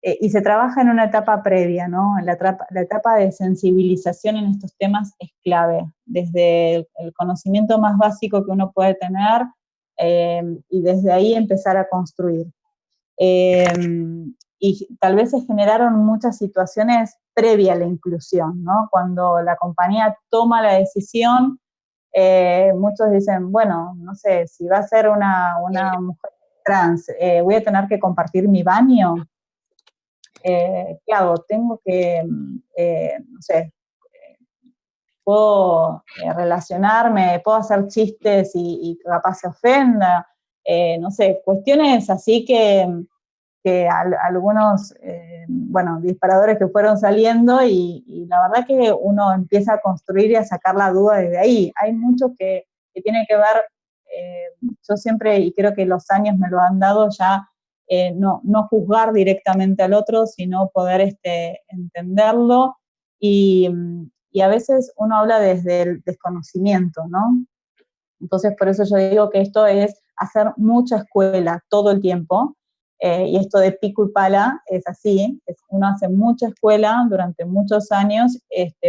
y se trabaja en una etapa previa, ¿no? La etapa de sensibilización en estos temas es clave, desde el conocimiento más básico que uno puede tener, y desde ahí empezar a construir. Y tal vez se generaron muchas situaciones previa a la inclusión, ¿no? Cuando la compañía toma la decisión, muchos dicen, bueno, no sé, si va a ser una mujer trans, voy a tener que compartir mi baño. ¿Qué hago? Tengo que, no sé, puedo relacionarme, puedo hacer chistes y capaz se ofenda, no sé, cuestiones así que algunos, bueno, disparadores que fueron saliendo y la verdad que uno empieza a construir y a sacar la duda desde ahí. Hay mucho que tiene que ver, yo siempre, y creo que los años me lo han dado ya, no juzgar directamente al otro, sino poder entenderlo y a veces uno habla desde el desconocimiento, ¿no? Entonces, por eso yo digo que esto es hacer mucha escuela todo el tiempo, y esto de pico y pala es así, uno hace mucha escuela durante muchos años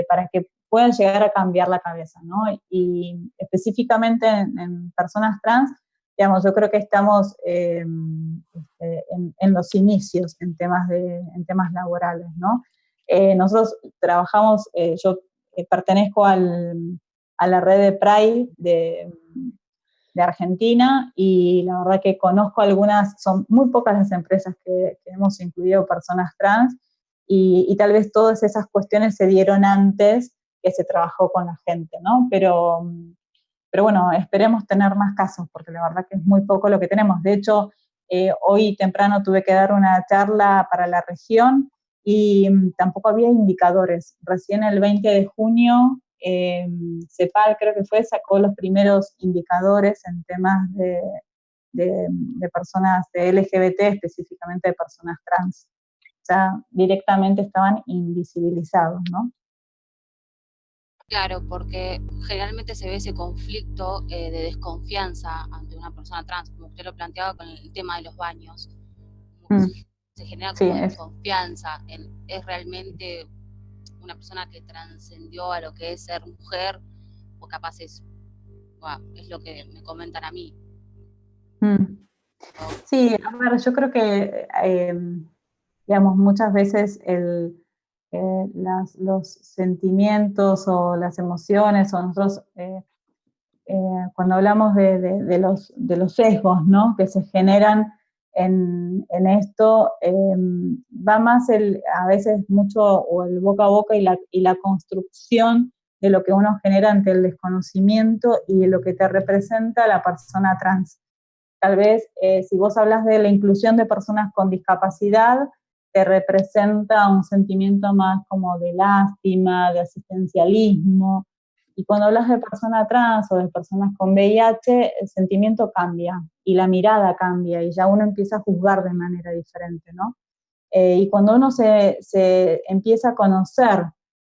para que pueda llegar a cambiar la cabeza, ¿no? Y específicamente en personas trans, digamos, yo creo que estamos en los inicios en temas laborales, ¿no? Nosotros trabajamos, yo pertenezco a la red de Pride de Argentina, y la verdad que conozco algunas, son muy pocas las empresas que hemos incluido personas trans, y tal vez todas esas cuestiones se dieron antes que se trabajó con la gente, ¿no? Pero bueno, esperemos tener más casos, porque la verdad que es muy poco lo que tenemos. De hecho, hoy temprano tuve que dar una charla para la región y tampoco había indicadores. Recién el 20 de junio, CEPAL creo que fue, sacó los primeros indicadores en temas de personas de LGBT, específicamente de personas trans. O sea, directamente estaban invisibilizados, ¿no? Claro, porque generalmente se ve ese conflicto de desconfianza ante una persona trans, como usted lo planteaba con el tema de los baños. Se genera como desconfianza. ¿Es realmente una persona que trascendió a lo que es ser mujer? O capaz es lo que me comentan a mí. Sí, a ver, yo creo que, digamos, muchas veces los sentimientos o las emociones, o nosotros, cuando hablamos de los sesgos, ¿no?, que se generan en esto, va más a veces mucho, o el boca a boca y la construcción de lo que uno genera ante el desconocimiento y de lo que te representa la persona trans. Tal vez, si vos hablas de la inclusión de personas con discapacidad, te representa un sentimiento más como de lástima, de asistencialismo, y cuando hablas de persona trans o de personas con VIH, el sentimiento cambia, y la mirada cambia, y ya uno empieza a juzgar de manera diferente, ¿no? Y cuando uno se empieza a conocer,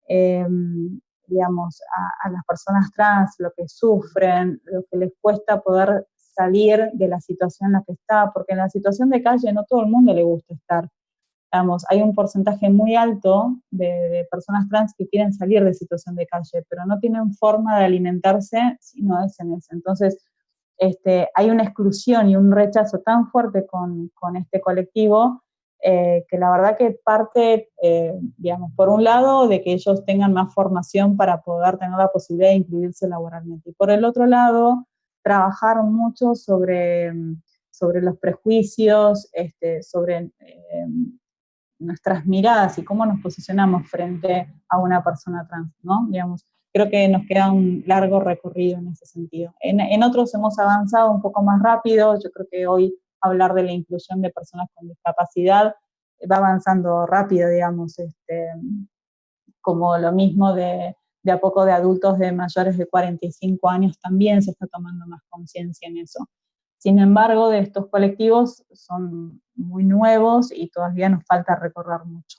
digamos, a las personas trans, lo que sufren, lo que les cuesta poder salir de la situación en la que está, porque en la situación de calle no todo el mundo le gusta estar. Digamos, hay un porcentaje muy alto de personas trans que quieren salir de situación de calle, pero no tienen forma de alimentarse si no es en ese. Entonces, hay una exclusión y un rechazo tan fuerte con este colectivo, que la verdad que parte, digamos, por un lado, de que ellos tengan más formación para poder tener la posibilidad de incluirse laboralmente. Y por el otro lado, trabajar mucho sobre los prejuicios, sobre nuestras miradas y cómo nos posicionamos frente a una persona trans, ¿no? Digamos, creo que nos queda un largo recorrido en ese sentido. En otros hemos avanzado un poco más rápido. Yo creo que hoy hablar de la inclusión de personas con discapacidad va avanzando rápido, digamos, como lo mismo de a poco de adultos de mayores de 45 años también se está tomando más conciencia en eso. Sin embargo, de estos colectivos son muy nuevos y todavía nos falta recorrer mucho.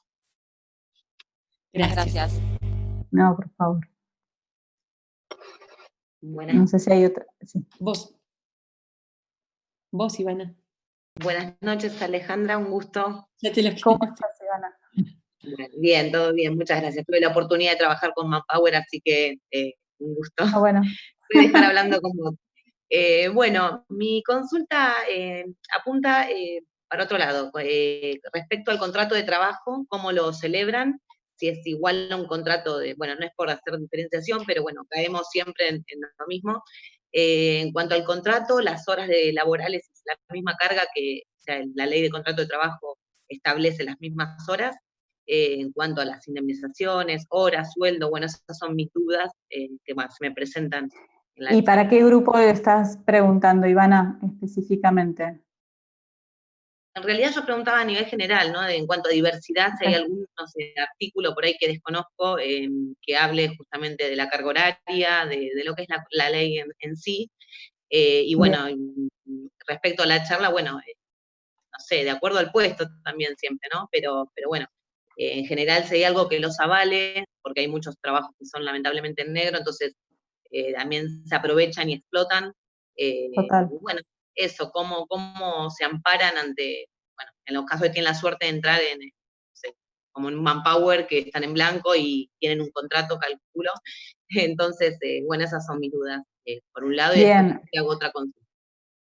Gracias. No, por favor. Buenas. No sé si hay otra. Sí. Vos, Ivana. Buenas noches, Alejandra, un gusto. ¿Cómo estás, Ivana? Bien, todo bien, muchas gracias. Tuve la oportunidad de trabajar con Manpower, así que un gusto. Bueno. Voy a estar hablando con vos. Bueno, mi consulta apunta para otro lado. Respecto al contrato de trabajo, ¿cómo lo celebran? Si es igual a un contrato de, bueno, no es por hacer diferenciación, pero bueno, caemos siempre en lo mismo. En cuanto al contrato, las horas laborales es la misma carga que, o sea, la ley de contrato de trabajo establece las mismas horas. En cuanto a las indemnizaciones, horas, sueldo, bueno, esas son mis dudas que más me presentan. ¿Y para qué grupo estás preguntando, Ivana, específicamente? En realidad yo preguntaba a nivel general, ¿no? En cuanto a diversidad, si hay algún, no sé, artículo por ahí que desconozco que hable justamente de la carga horaria, de lo que es la ley en sí. Y bueno, respecto a la charla, bueno, no sé, de acuerdo al puesto también siempre, ¿no? Pero bueno, en general si hay algo que los avale, porque hay muchos trabajos que son lamentablemente en negro, entonces también se aprovechan y explotan. Total. Y bueno, eso, cómo se amparan ante, bueno, en los casos que tienen la suerte de entrar en, no sé, como en Manpower, que están en blanco y tienen un contrato, calculo. Entonces, bueno, esas son mis dudas, por un lado, y después te hago otra consulta.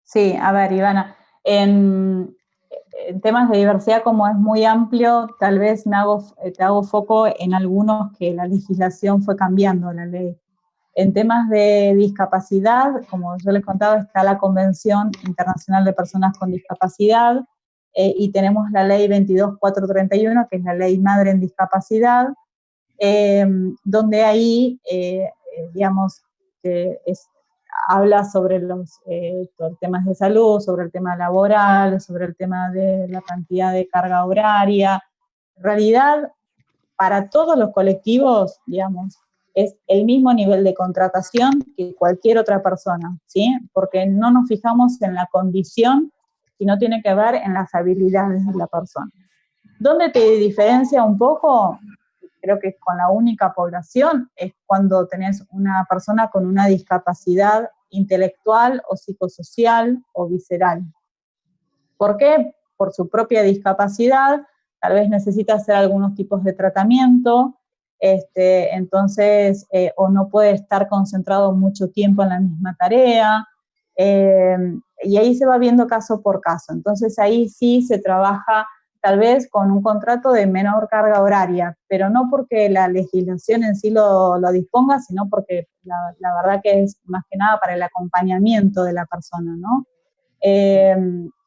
Sí, a ver, Ivana, en temas de diversidad, como es muy amplio, tal vez te hago foco en algunos que la legislación fue cambiando, la ley. En temas de discapacidad, como yo les contaba, está la Convención Internacional de Personas con Discapacidad y tenemos la Ley 22.431, que es la Ley Madre en Discapacidad, donde ahí, digamos, habla sobre los temas de salud, sobre el tema laboral, sobre el tema de la cantidad de carga horaria. En realidad, para todos los colectivos, digamos, es el mismo nivel de contratación que cualquier otra persona, ¿sí? Porque no nos fijamos en la condición, sino tiene que ver en las habilidades de la persona. ¿Dónde te diferencia un poco? Creo que con la única población es cuando tenés una persona con una discapacidad intelectual o psicosocial o visceral. ¿Por qué? Por su propia discapacidad, tal vez necesita hacer algunos tipos de tratamiento, entonces, o no puede estar concentrado mucho tiempo en la misma tarea, y ahí se va viendo caso por caso. Entonces ahí sí se trabaja tal vez con un contrato de menor carga horaria, pero no porque la legislación en sí lo disponga, sino porque la verdad que es más que nada para el acompañamiento de la persona, ¿no?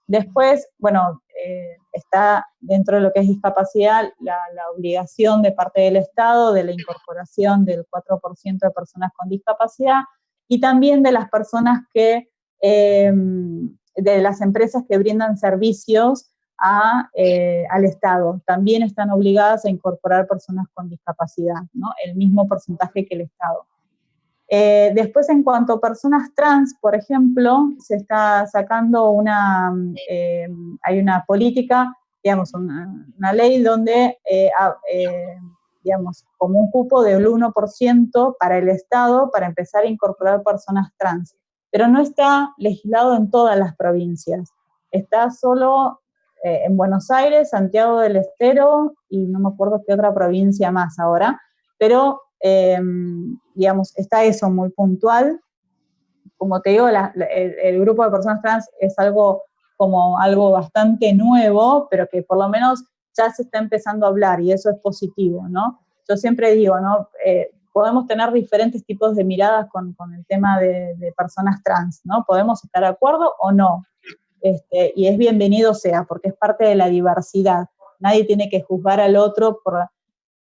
Después, bueno, está dentro de lo que es discapacidad la obligación de parte del Estado de la incorporación del 4% de personas con discapacidad y también de las personas que, de las empresas que brindan servicios al Estado, también están obligadas a incorporar personas con discapacidad, ¿no? El mismo porcentaje que el Estado. Después, en cuanto a personas trans, por ejemplo, se está sacando hay una política, digamos, una ley donde, digamos, como un cupo del 1% para el Estado para empezar a incorporar personas trans. Pero no está legislado en todas las provincias. Está solo en Buenos Aires, Santiago del Estero y no me acuerdo qué otra provincia más ahora, pero digamos, está eso muy puntual. Como te digo, el grupo de personas trans es algo bastante nuevo, pero que por lo menos ya se está empezando a hablar y eso es positivo, ¿no? Yo siempre digo, ¿no? Podemos tener diferentes tipos de miradas con el tema de personas trans, ¿no? Podemos estar de acuerdo o no, y es bienvenido sea, porque es parte de la diversidad. Nadie tiene que juzgar al otro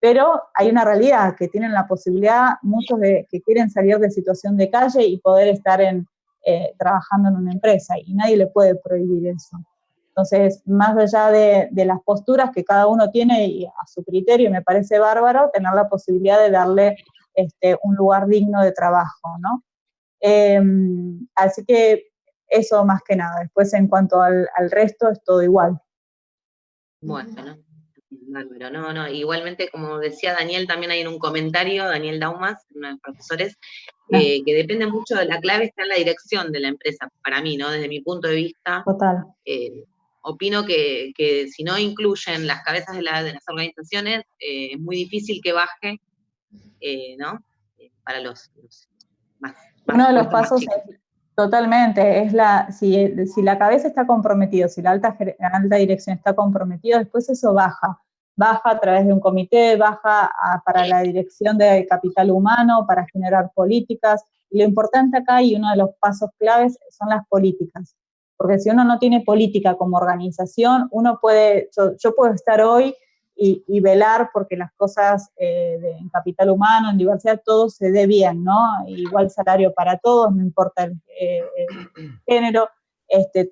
pero hay una realidad, que tienen la posibilidad, muchos que quieren salir de situación de calle y poder estar trabajando en una empresa, y nadie le puede prohibir eso. Entonces, más allá de las posturas que cada uno tiene y a su criterio, me parece bárbaro tener la posibilidad de darle un lugar digno de trabajo, ¿no? Así que eso más que nada. Después, en cuanto al resto, es todo igual. Bueno, bárbaro. No, igualmente, como decía Daniel, también hay en un comentario, Daniel Daumas, uno de los profesores, que depende mucho de la clave, está en la dirección de la empresa, para mí, ¿no? Desde mi punto de vista. Total. Opino que si no incluyen las cabezas de las organizaciones, es muy difícil que baje, ¿no? Para los más uno de los pasos es, totalmente, es si la cabeza está comprometida, si la alta dirección está comprometida, después eso baja a través de un comité, baja para la dirección de capital humano, para generar políticas, y lo importante acá, y uno de los pasos claves, son las políticas, porque si uno no tiene política como organización, uno puede, yo puedo estar hoy y velar porque las cosas en capital humano, en diversidad, todo se dé bien, ¿no? Igual salario para todos, no importa el género,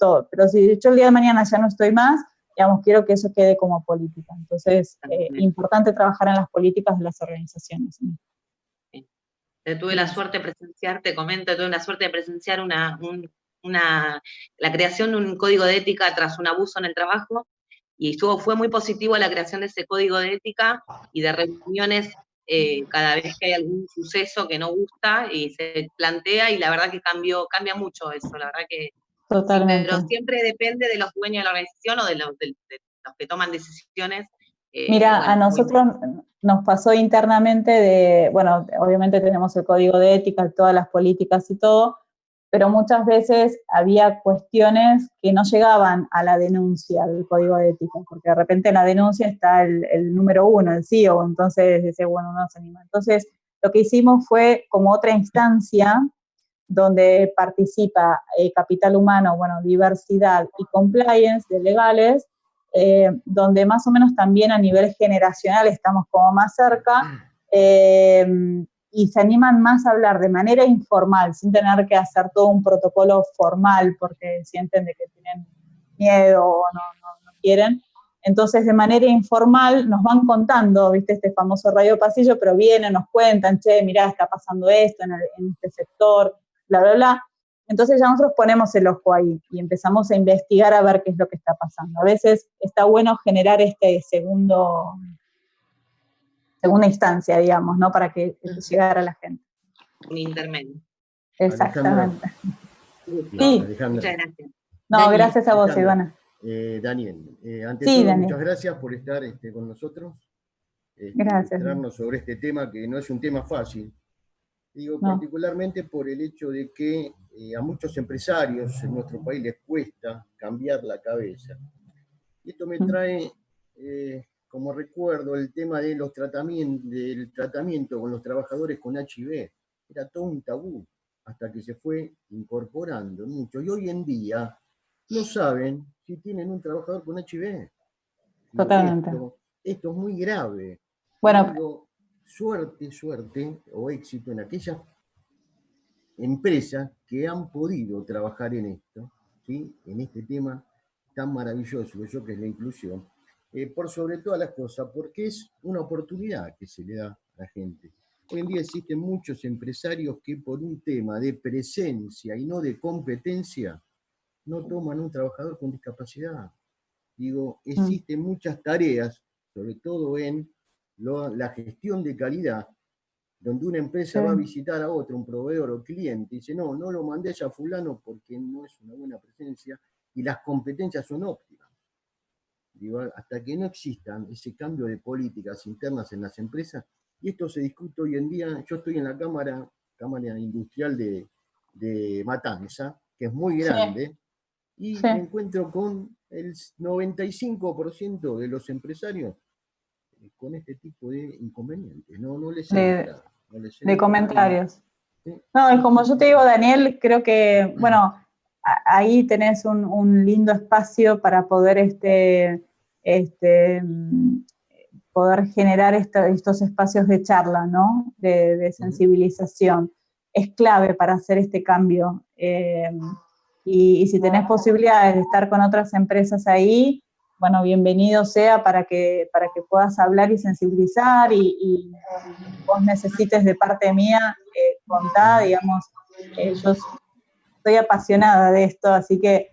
todo. Pero si yo el día de mañana ya no estoy más, digamos, quiero que eso quede como política. Entonces, importante trabajar en las políticas de las organizaciones, ¿no? Tuve la suerte de presenciar, te comento, tuve la suerte de presenciar la creación de un código de ética tras un abuso en el trabajo, y fue muy positivo la creación de ese código de ética y de reuniones cada vez que hay algún suceso que no gusta y se plantea, y la verdad que cambia mucho eso, la verdad que totalmente. Sí, pero siempre depende de los dueños de la organización o de los que toman decisiones. Mira, a nosotros nos pasó internamente bueno, obviamente tenemos el código de ética, todas las políticas y todo, pero muchas veces había cuestiones que no llegaban a la denuncia del código de ética, porque de repente en la denuncia está el número 1, el CEO, entonces dice, bueno, uno se anima. Entonces, lo que hicimos fue como otra instancia donde participa capital humano, bueno, diversidad y compliance de legales, donde más o menos también a nivel generacional estamos como más cerca, y se animan más a hablar de manera informal, sin tener que hacer todo un protocolo formal, porque sienten de que tienen miedo o no quieren. Entonces, de manera informal, nos van contando, ¿viste? Este famoso radio pasillo, pero vienen, nos cuentan, che, mirá, está pasando esto en este sector, bla, bla, bla. Entonces ya nosotros ponemos el ojo ahí y empezamos a investigar a ver qué es lo que está pasando. A veces está bueno generar segunda instancia, digamos, ¿no? Para que llegara a la gente. Un intermedio. Exactamente. Sí. Alejandra. Muchas gracias. No, Daniel, gracias a vos, Ivana. Daniel, ante todo, Daniel, muchas gracias por estar con nosotros. Gracias. Mostrarnos sobre este tema, que no es un tema fácil. Digo, particularmente por el hecho de que a muchos empresarios en nuestro país les cuesta cambiar la cabeza. Y esto me trae como recuerdo el tema de del tratamiento con los trabajadores con HIV. Era todo un tabú, hasta que se fue incorporando mucho. Y hoy en día no saben si tienen un trabajador con HIV. Totalmente. Esto es muy grave. Bueno, digo, suerte o éxito en aquellas empresas que han podido trabajar en esto, ¿sí? En este tema tan maravilloso que es la inclusión, por sobre todas las cosas, porque es una oportunidad que se le da a la gente. Hoy en día existen muchos empresarios que por un tema de presencia y no de competencia no toman un trabajador con discapacidad. Digo, existen muchas tareas, sobre todo en la gestión de calidad, donde una empresa va a visitar a otro, un proveedor o cliente, y dice, no lo mandé a fulano porque no es una buena presencia y las competencias son óptimas. Digo, hasta que no existan ese cambio de políticas internas en las empresas, y esto se discute hoy en día. Yo estoy en la Cámara Industrial de Matanza, que es muy grande, y me encuentro con el 95% de los empresarios con este tipo de inconvenientes. No les entra. De comentarios. No, y como yo te digo, Daniel, creo que, bueno, ahí tenés un lindo espacio para poder poder generar estos espacios de charla, ¿no? De sensibilización. Es clave para hacer este cambio. Y si tenés posibilidades de estar con otras empresas ahí, bueno, bienvenido sea para que puedas hablar y sensibilizar, y vos necesites de parte mía, contá, digamos, yo estoy apasionada de esto, así que,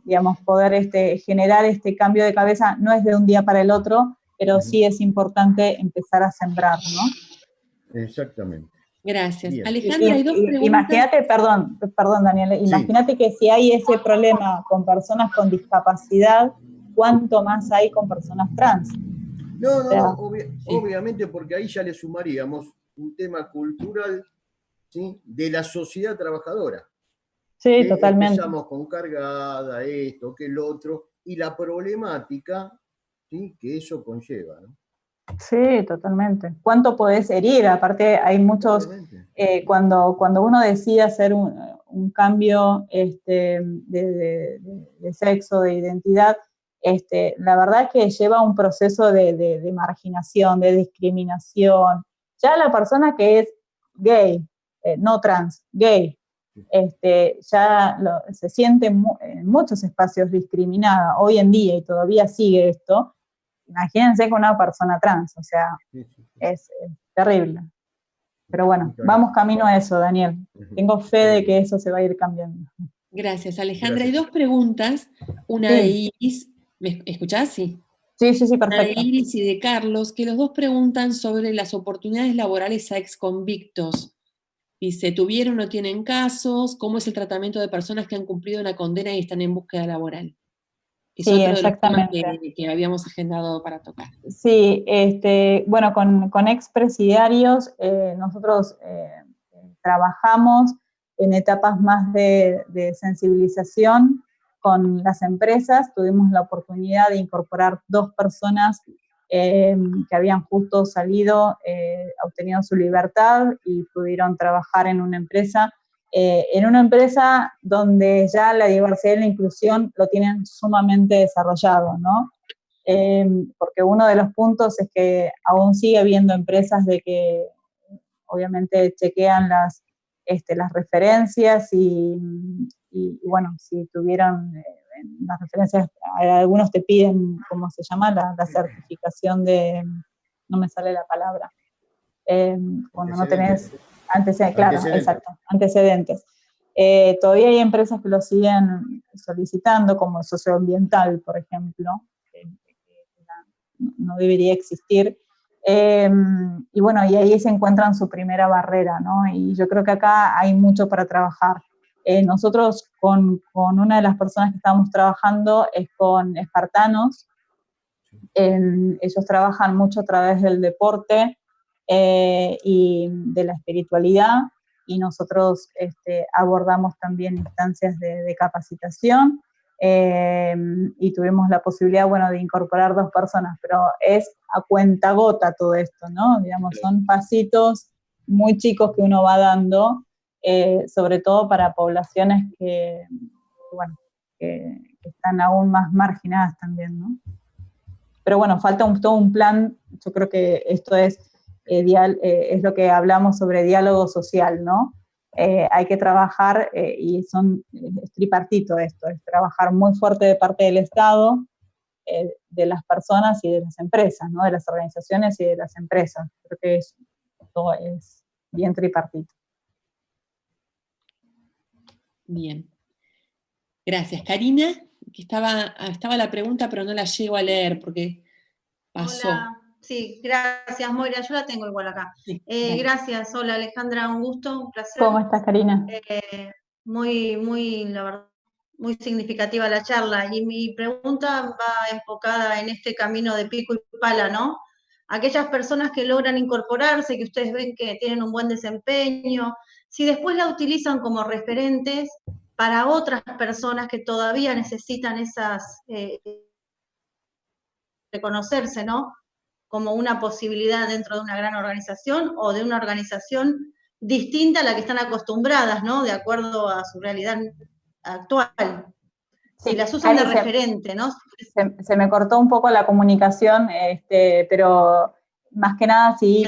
digamos, poder generar este cambio de cabeza no es de un día para el otro, pero sí es importante empezar a sembrar, ¿no? Exactamente. Gracias. Bien. Alejandra, hay dos preguntas. Imagínate, perdón, Daniel, imagínate que si hay ese problema con personas con discapacidad, ¿cuánto más hay con personas trans? Obviamente, porque ahí ya le sumaríamos un tema cultural, ¿sí?, de la sociedad trabajadora. Sí, totalmente. Empezamos con cargada, esto, que el otro, y la problemática, ¿sí?, que eso conlleva, ¿no? Sí, totalmente. ¿Cuánto podés herir? Aparte hay muchos, cuando uno decide hacer un cambio de sexo, de identidad, la verdad es que lleva un proceso de marginación, de discriminación. Ya la persona que es gay, no trans, gay, ya se siente en muchos espacios discriminada hoy en día, y todavía sigue esto. Imagínense con una persona trans, o sea, es terrible. Pero bueno, vamos camino a eso, Daniel. Tengo fe de que eso se va a ir cambiando. Gracias, Alejandra. Hay dos preguntas, una de Iris, ¿me escuchás? Sí. Sí, perfecto. Una de Iris y de Carlos, que los dos preguntan sobre las oportunidades laborales a exconvictos. Dice, ¿tuvieron o tienen casos? ¿Cómo es el tratamiento de personas que han cumplido una condena y están en búsqueda laboral? Es otro de los temas que habíamos agendado para tocar. Sí, bueno, con expresidiarios nosotros trabajamos en etapas más de sensibilización con las empresas. Tuvimos la oportunidad de incorporar 2 personas que habían justo salido, obtenido su libertad y pudieron trabajar en una empresa donde ya la diversidad y la inclusión lo tienen sumamente desarrollado, ¿no? Porque uno de los puntos es que aún sigue habiendo empresas de que obviamente chequean las referencias y bueno, si tuvieron las referencias, algunos te piden, ¿cómo se llama? La certificación de, no me sale la palabra, cuando no tenés antecedentes, claro, exacto, antecedentes. Todavía hay empresas que lo siguen solicitando, como el socioambiental, por ejemplo, no debería existir. Y bueno, y ahí se encuentran su primera barrera, ¿no? Y yo creo que acá hay mucho para trabajar. Nosotros con una de las personas que estamos trabajando es con espartanos. Ellos trabajan mucho a través del deporte y de la espiritualidad, y nosotros abordamos también instancias de capacitación. Y tuvimos la posibilidad, bueno, de incorporar 2 personas, pero es a cuentagota todo esto, ¿no? Digamos, son pasitos muy chicos que uno va dando, sobre todo para poblaciones que están aún más marginadas también, ¿no? Pero bueno, falta todo un plan. Yo creo que esto es lo que hablamos sobre diálogo social, ¿no? Hay que trabajar, y es tripartito esto, es trabajar muy fuerte de parte del Estado, de las personas y de las empresas, ¿no? De las organizaciones y de las empresas. Creo que todo es bien tripartito. Bien. Gracias. Karina, que estaba la pregunta, pero no la llego a leer porque pasó. Hola. Sí, gracias, Moira, yo la tengo igual acá. Sí, gracias, hola Alejandra, un gusto, un placer. ¿Cómo estás, Karina? La verdad, muy significativa la charla, y mi pregunta va enfocada en este camino de pico y pala, ¿no? Aquellas personas que logran incorporarse, que ustedes ven que tienen un buen desempeño, si después la utilizan como referentes para otras personas que todavía necesitan reconocerse, ¿no? Como una posibilidad dentro de una gran organización o de una organización distinta a la que están acostumbradas, ¿no? De acuerdo a su realidad actual. Sí, las usan de referente, ¿no? Se me cortó un poco la comunicación, pero más que nada, sí,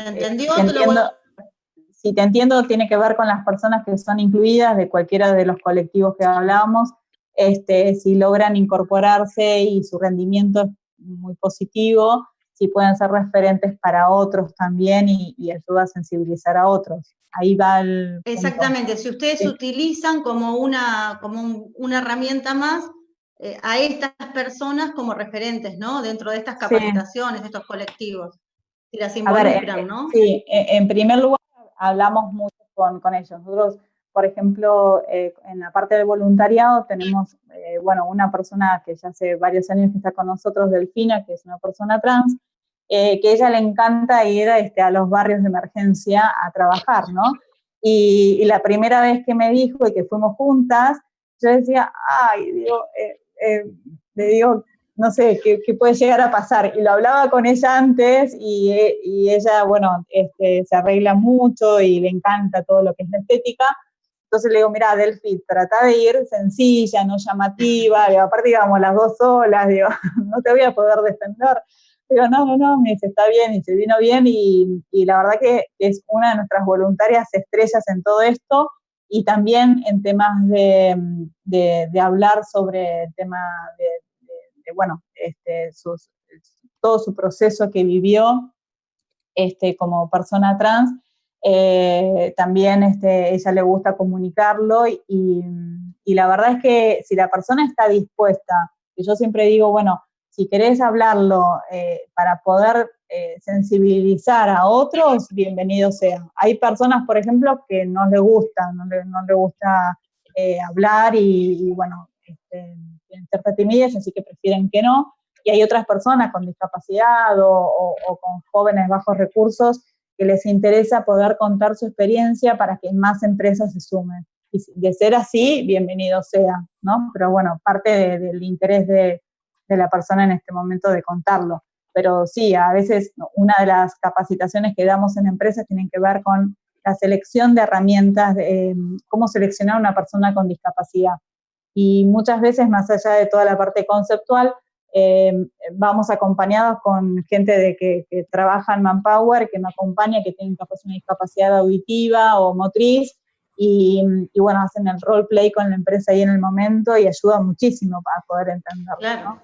si te entiendo, tiene que ver con las personas que son incluidas de cualquiera de los colectivos que hablábamos, si logran incorporarse y su rendimiento es muy positivo, si pueden ser referentes para otros también y ayuda a sensibilizar a otros. Ahí va el punto. Exactamente, si ustedes utilizan como una herramienta más a estas personas como referentes, ¿no? Dentro de estas capacitaciones, de estos colectivos. Si las involucran, ¿no? Sí, en primer lugar hablamos mucho con ellos. Nosotros, por ejemplo, en la parte del voluntariado tenemos, una persona que ya hace varios años que está con nosotros, Delfina, que es una persona trans, que a ella le encanta ir a los barrios de emergencia a trabajar, ¿no? Y la primera vez que me dijo y que fuimos juntas, yo decía, le digo, no sé, ¿qué puede llegar a pasar? Y lo hablaba con ella antes y ella, se arregla mucho y le encanta todo lo que es la estética. Entonces le digo, mira, Delphi, trata de ir sencilla, no llamativa, digo, aparte íbamos las dos solas, digo, no te voy a poder defender. Digo, no, me dice, está bien, y se vino bien, y la verdad que es una de nuestras voluntarias estrellas en todo esto, y también en temas de hablar sobre el tema todo su proceso que vivió como persona trans, también ella le gusta comunicarlo y la verdad es que si la persona está dispuesta, que yo siempre digo, si querés hablarlo para poder sensibilizar a otros, bienvenido sea. Hay personas, por ejemplo, que no les gusta, no le gusta hablar y tienen cierta timidez, así que prefieren que no. Y hay otras personas con discapacidad o con jóvenes bajos recursos que les interesa poder contar su experiencia para que más empresas se sumen. Y de ser así, bienvenido sea, ¿no? Pero parte del interés de la persona en este momento de contarlo. Pero sí, a veces una de las capacitaciones que damos en empresas tienen que ver con la selección de herramientas, cómo seleccionar a una persona con discapacidad. Y muchas veces, más allá de toda la parte conceptual, vamos acompañados con gente que trabaja en Manpower, que me acompaña, que tienen una discapacidad auditiva o motriz, y hacen el roleplay con la empresa ahí en el momento y ayuda muchísimo para poder entenderlo, claro. ¿no?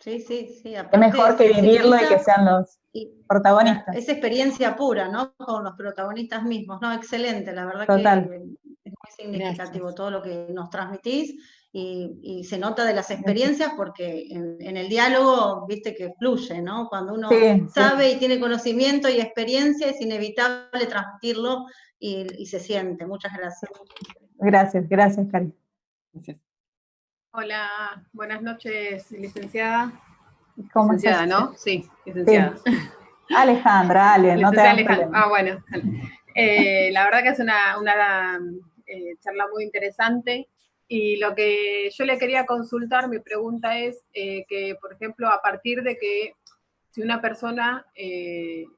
Sí. Es mejor que vivirlo y que sean los protagonistas. Es experiencia pura, ¿no? Con los protagonistas mismos, ¿no? Excelente, la verdad. Total. Que es muy significativo todo lo que nos transmitís y se nota de las experiencias porque en el diálogo, viste que fluye, ¿no? Cuando uno sabe y tiene conocimiento y experiencia, es inevitable transmitirlo y se siente. Muchas gracias. Gracias, Cari. Gracias. Hola, buenas noches, licenciada. ¿Cómo licenciada, estás? ¿no? Sí, licenciada. Sí. Alejandra, no te hagas problema. Bueno. La verdad que es una charla muy interesante y lo que yo le quería consultar, mi pregunta es que, por ejemplo, a partir de que si una persona de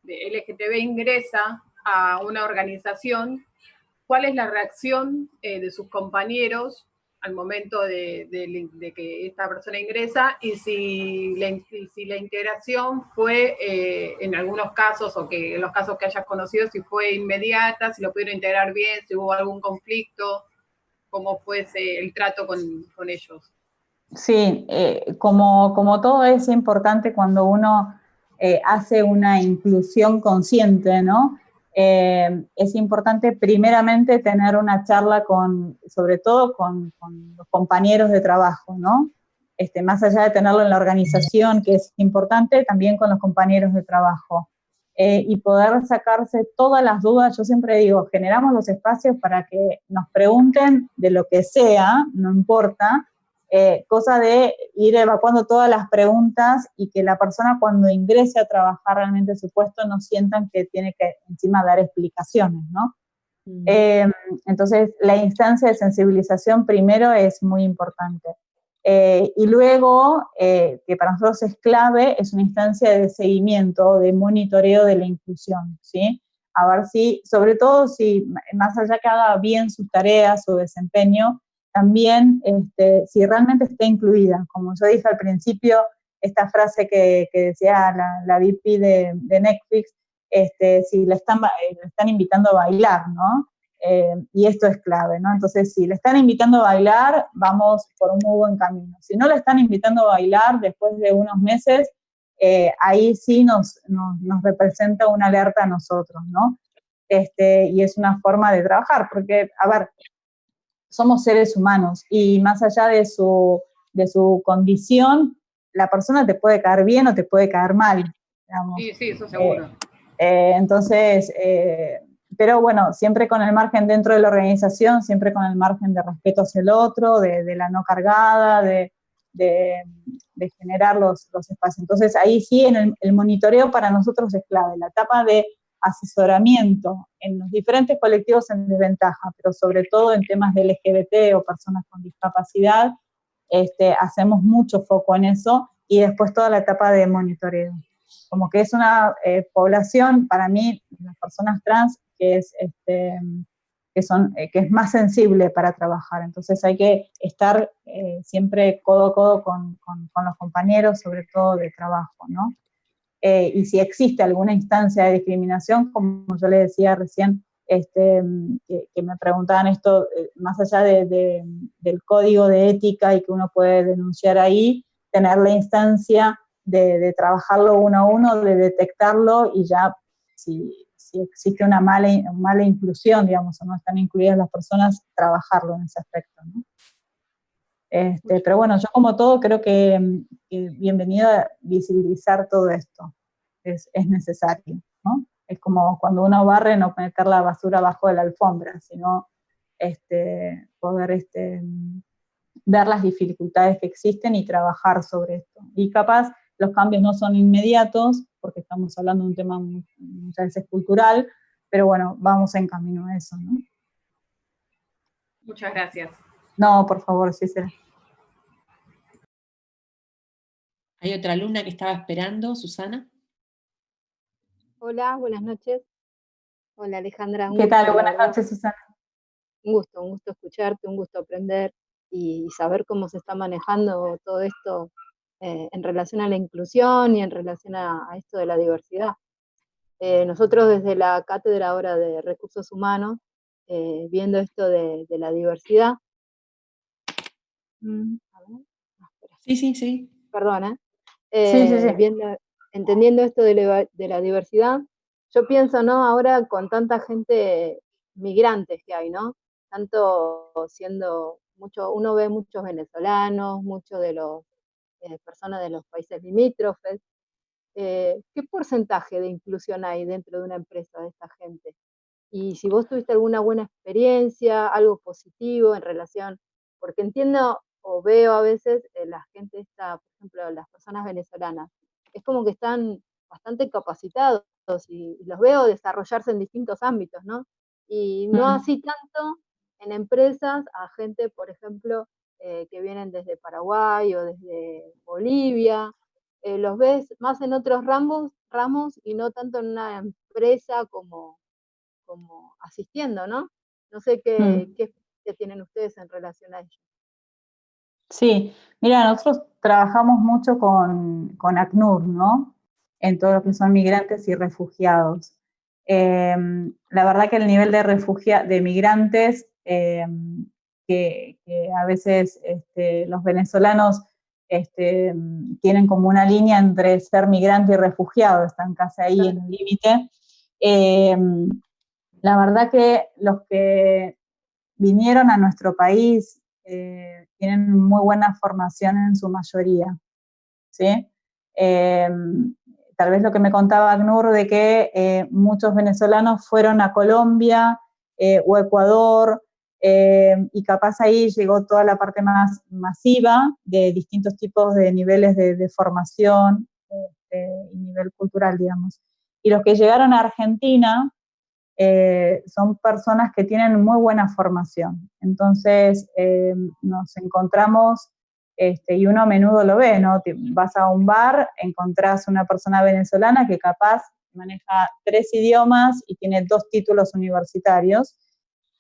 LGTB ingresa a una organización, ¿cuál es la reacción de sus compañeros al momento de que esta persona ingresa y si la integración fue en algunos casos o que en los casos que hayas conocido si fue inmediata, si lo pudieron integrar bien, si hubo algún conflicto, cómo fue el trato con ellos? Sí, como todo es importante cuando uno hace una inclusión consciente, ¿no? Es importante primeramente tener una charla sobre todo con los compañeros de trabajo, ¿no? Más allá de tenerlo en la organización, que es importante, también con los compañeros de trabajo. Y poder sacarse todas las dudas. Yo siempre digo, generamos los espacios para que nos pregunten de lo que sea, no importa, cosa de ir evacuando todas las preguntas y que la persona cuando ingrese a trabajar realmente en su puesto no sientan que tiene que encima dar explicaciones, ¿no? Entonces, la instancia de sensibilización primero es muy importante. Y luego, que para nosotros es clave, es una instancia de seguimiento, de monitoreo de la inclusión, ¿sí? A ver si, sobre todo si, más allá que haga bien sus tareas, su desempeño, también si realmente está incluida. Como yo dije al principio, esta frase que decía la VP de Netflix, si le están invitando a bailar, ¿no? Y esto es clave, ¿no? Entonces, si le están invitando a bailar, vamos por un muy buen camino. Si no le están invitando a bailar después de unos meses, ahí sí nos representa una alerta a nosotros, ¿no? Y es una forma de trabajar, porque, a ver, somos seres humanos, y más allá de su condición, la persona te puede caer bien o te puede caer mal, digamos. Sí, eso seguro. Entonces, pero bueno, siempre con el margen dentro de la organización, siempre con el margen de respeto hacia el otro, de la no cargada, de generar los espacios. Entonces, ahí sí, el monitoreo para nosotros es clave, la etapa de asesoramiento en los diferentes colectivos en desventaja, pero sobre todo en temas de LGBT o personas con discapacidad, hacemos mucho foco en eso, y después toda la etapa de monitoreo. Como que es una población, para mí, las personas trans, que es más sensible para trabajar. Entonces hay que estar siempre codo a codo con los compañeros, sobre todo de trabajo, ¿no? Y si existe alguna instancia de discriminación, como yo le decía recién, que me preguntaban esto, más allá del código de ética y que uno puede denunciar ahí, tener la instancia de trabajarlo uno a uno, de detectarlo, y ya si existe una mala inclusión, digamos, o no están incluidas las personas, trabajarlo en ese aspecto, ¿no? Pero bueno, yo como todo creo que bienvenido a visibilizar todo esto, es necesario, ¿no? Es como cuando uno barre, no meter la basura abajo de la alfombra, sino poder ver las dificultades que existen y trabajar sobre esto. Y capaz los cambios no son inmediatos, porque estamos hablando de un tema muchas veces cultural, pero bueno, vamos en camino a eso, ¿no? Muchas gracias. No, por favor, sí será. Hay otra alumna que estaba esperando, Susana. Hola, buenas noches. Hola, Alejandra. ¿Qué tal? Buenas noches, Susana. Un gusto escucharte, un gusto aprender y saber cómo se está manejando todo esto en relación a la inclusión y en relación a esto de la diversidad. Nosotros desde la Cátedra ahora de Recursos Humanos, viendo esto de la diversidad. Sí. Perdona. Sí. Entendiendo esto de la diversidad, yo pienso, ¿no? Ahora con tanta gente migrantes que hay, ¿no? Tanto siendo uno ve muchos venezolanos, muchos de los personas de los países limítrofes. ¿Qué porcentaje de inclusión hay dentro de una empresa de esta gente? Y si vos tuviste alguna buena experiencia, algo positivo en relación, porque entiendo o veo a veces la gente esta, por ejemplo, las personas venezolanas, es como que están bastante capacitados y los veo desarrollarse en distintos ámbitos, ¿no? Y no así tanto en empresas a gente, por ejemplo, que vienen desde Paraguay o desde Bolivia, los ves más en otros ramos y no tanto en una empresa como asistiendo, ¿no? No sé qué tienen ustedes en relación a ello. Sí, mira, nosotros trabajamos mucho con ACNUR, ¿no? En todo lo que son migrantes y refugiados. La verdad que el nivel de migrantes, que a veces los venezolanos tienen como una línea entre ser migrante y refugiado, están casi ahí en el límite. La verdad que los que vinieron a nuestro país tienen muy buena formación en su mayoría, ¿sí? Tal vez lo que me contaba ACNUR de que muchos venezolanos fueron a Colombia o Ecuador, y capaz ahí llegó toda la parte más masiva de distintos tipos de niveles de formación y nivel cultural, digamos. Y los que llegaron a Argentina son personas que tienen muy buena formación. Entonces nos encontramos, y uno a menudo lo ve, ¿no? Vas a un bar, encontrás una persona venezolana que capaz maneja 3 idiomas y tiene 2 títulos universitarios,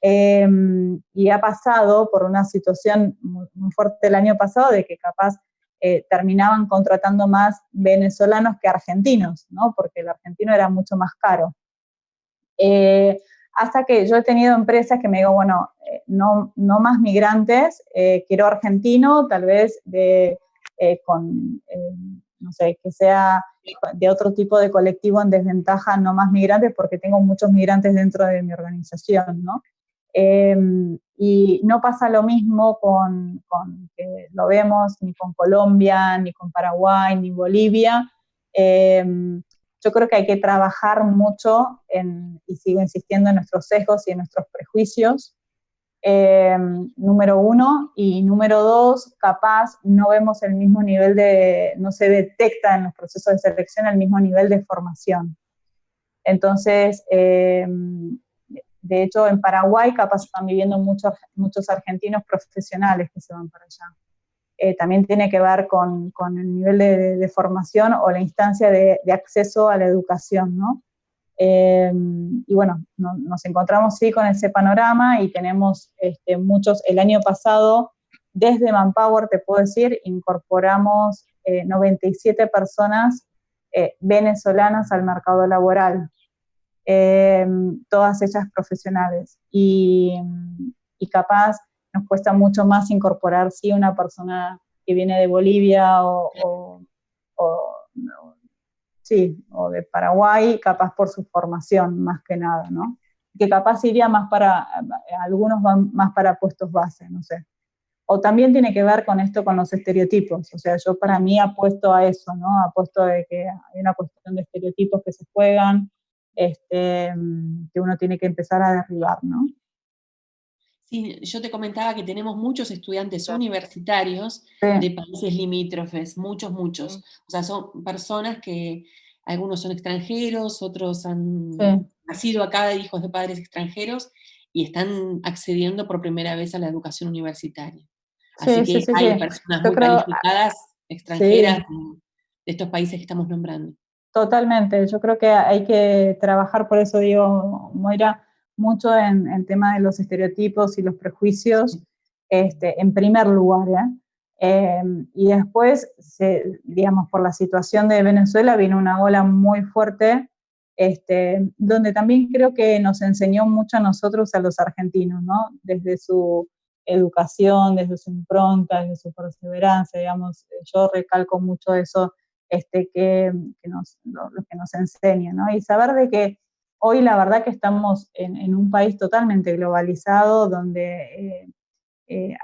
y ha pasado por una situación muy fuerte el año pasado de que capaz terminaban contratando más venezolanos que argentinos, ¿no? Porque el argentino era mucho más caro. Hasta que yo he tenido empresas que me digo, bueno, no más migrantes, quiero argentino, tal vez no sé, que sea de otro tipo de colectivo en desventaja, no más migrantes, porque tengo muchos migrantes dentro de mi organización, ¿no? Y no pasa lo mismo que lo vemos ni con Colombia, ni con Paraguay, ni Bolivia. Yo creo que hay que trabajar mucho y sigo insistiendo en nuestros sesgos y en nuestros prejuicios, número uno, y número dos, capaz no vemos el mismo nivel no se detecta en los procesos de selección el mismo nivel de formación. Entonces, de hecho, en Paraguay capaz están viviendo muchos argentinos profesionales que se van para allá. También tiene que ver con el nivel de formación o la instancia de acceso a la educación, ¿no? Y bueno, nos encontramos sí con ese panorama y tenemos muchos, el año pasado, desde Manpower, te puedo decir, incorporamos 97 personas venezolanas al mercado laboral, todas ellas profesionales, y capaz nos cuesta mucho más incorporar sí una persona que viene de Bolivia o de Paraguay, capaz por su formación más que nada, ¿no? Que capaz iría más algunos van más para puestos base, no sé. O también tiene que ver con esto, con los estereotipos, o sea, yo para mí apuesto a eso, ¿no? Apuesto de que hay una cuestión de estereotipos que se juegan, que uno tiene que empezar a derribar, ¿no? Sí, yo te comentaba que tenemos muchos estudiantes universitarios de países limítrofes, muchos. O sea, son personas que algunos son extranjeros, otros han nacido acá de hijos de padres extranjeros y están accediendo por primera vez a la educación universitaria. Así que hay personas muy calificadas, extranjeras, de estos países que estamos nombrando. Totalmente, yo creo que hay que trabajar, por eso digo, Moira, mucho en el tema de los estereotipos y los prejuicios, en primer lugar, y después, digamos, por la situación de Venezuela vino una ola muy fuerte, donde también creo que nos enseñó mucho a nosotros, a los argentinos, ¿no? Desde su educación, desde su impronta, desde su perseverancia, digamos, yo recalco mucho eso, lo que nos enseña, ¿no? Y saber de que hoy la verdad que estamos en un país totalmente globalizado, donde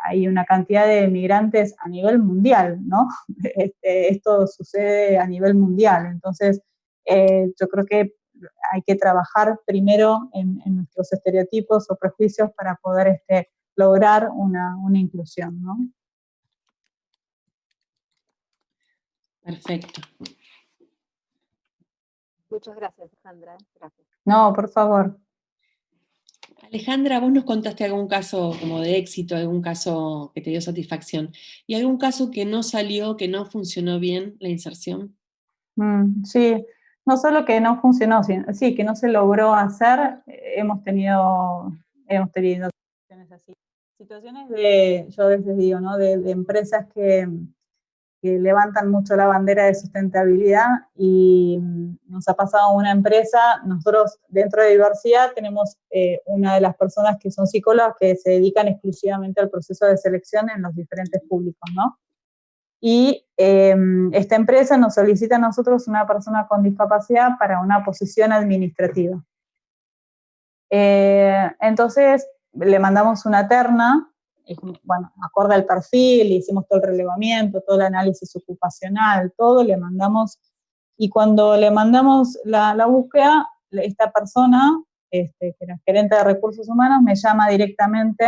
hay una cantidad de migrantes a nivel mundial, ¿no? Esto sucede a nivel mundial, entonces yo creo que hay que trabajar primero en nuestros estereotipos o prejuicios para poder lograr una inclusión, ¿no? Perfecto. Muchas gracias, Alejandra. Gracias. No, por favor. Alejandra, vos nos contaste algún caso como de éxito, algún caso que te dio satisfacción, ¿y algún caso que no salió, que no funcionó bien la inserción? Sí, no solo que no funcionó, sí, que no se logró hacer, hemos tenido situaciones así. Situaciones yo a veces digo, ¿no? De empresas que levantan mucho la bandera de sustentabilidad y nos ha pasado una empresa, nosotros dentro de diversidad tenemos una de las personas que son psicólogas que se dedican exclusivamente al proceso de selección en los diferentes públicos, ¿no? Y esta empresa nos solicita a nosotros una persona con discapacidad para una posición administrativa. Entonces le mandamos una terna, y, bueno, acorde al perfil, hicimos todo el relevamiento, todo el análisis ocupacional, todo, le mandamos, y cuando le mandamos la búsqueda, esta persona, que era gerente de recursos humanos, me llama directamente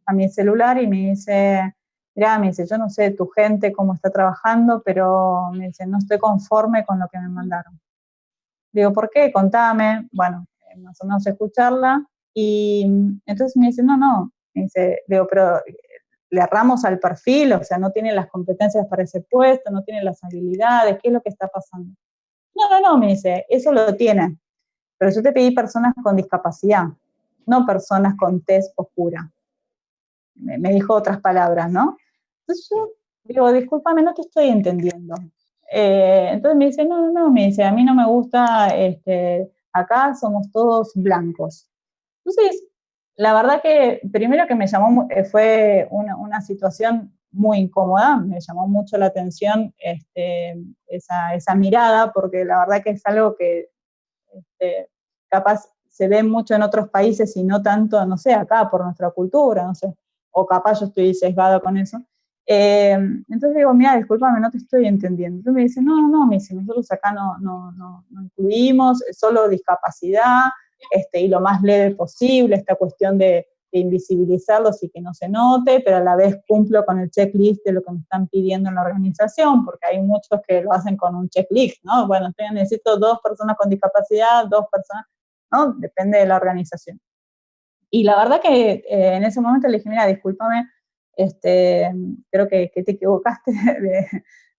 a mi celular y me dice, mirá, me dice, yo no sé tu gente cómo está trabajando, pero me dice, no estoy conforme con lo que me mandaron. Digo, ¿por qué? Contame. Bueno, más o menos escucharla, y entonces me dice, no, me dice, digo, pero le erramos al perfil, o sea, no tiene las competencias para ese puesto, no tiene las habilidades, ¿qué es lo que está pasando? No, me dice, eso lo tiene, pero yo te pedí personas con discapacidad. no personas con tez oscura. Me dijo otras palabras, ¿no? Entonces yo digo, discúlpame, no te estoy entendiendo. Entonces me dice, no, me dice, a mí no me gusta, acá somos todos blancos. Entonces, la verdad que primero que me llamó, fue una situación muy incómoda, me llamó mucho la atención esa mirada, porque la verdad que es algo que capaz se ve mucho en otros países y no tanto, no sé, acá por nuestra cultura, no sé, o capaz yo estoy sesgada con eso. Entonces digo, mira, discúlpame, no te estoy entendiendo. Entonces me dice, no, me dice, nosotros acá no incluimos, solo discapacidad, y lo más leve posible, esta cuestión de invisibilizarlos y que no se note, pero a la vez cumplo con el checklist de lo que me están pidiendo en la organización, porque hay muchos que lo hacen con un checklist, ¿no? Bueno, necesito 2 personas con discapacidad, 2 personas, ¿no? Depende de la organización. Y la verdad que en ese momento le dije, mira, discúlpame, creo que te equivocaste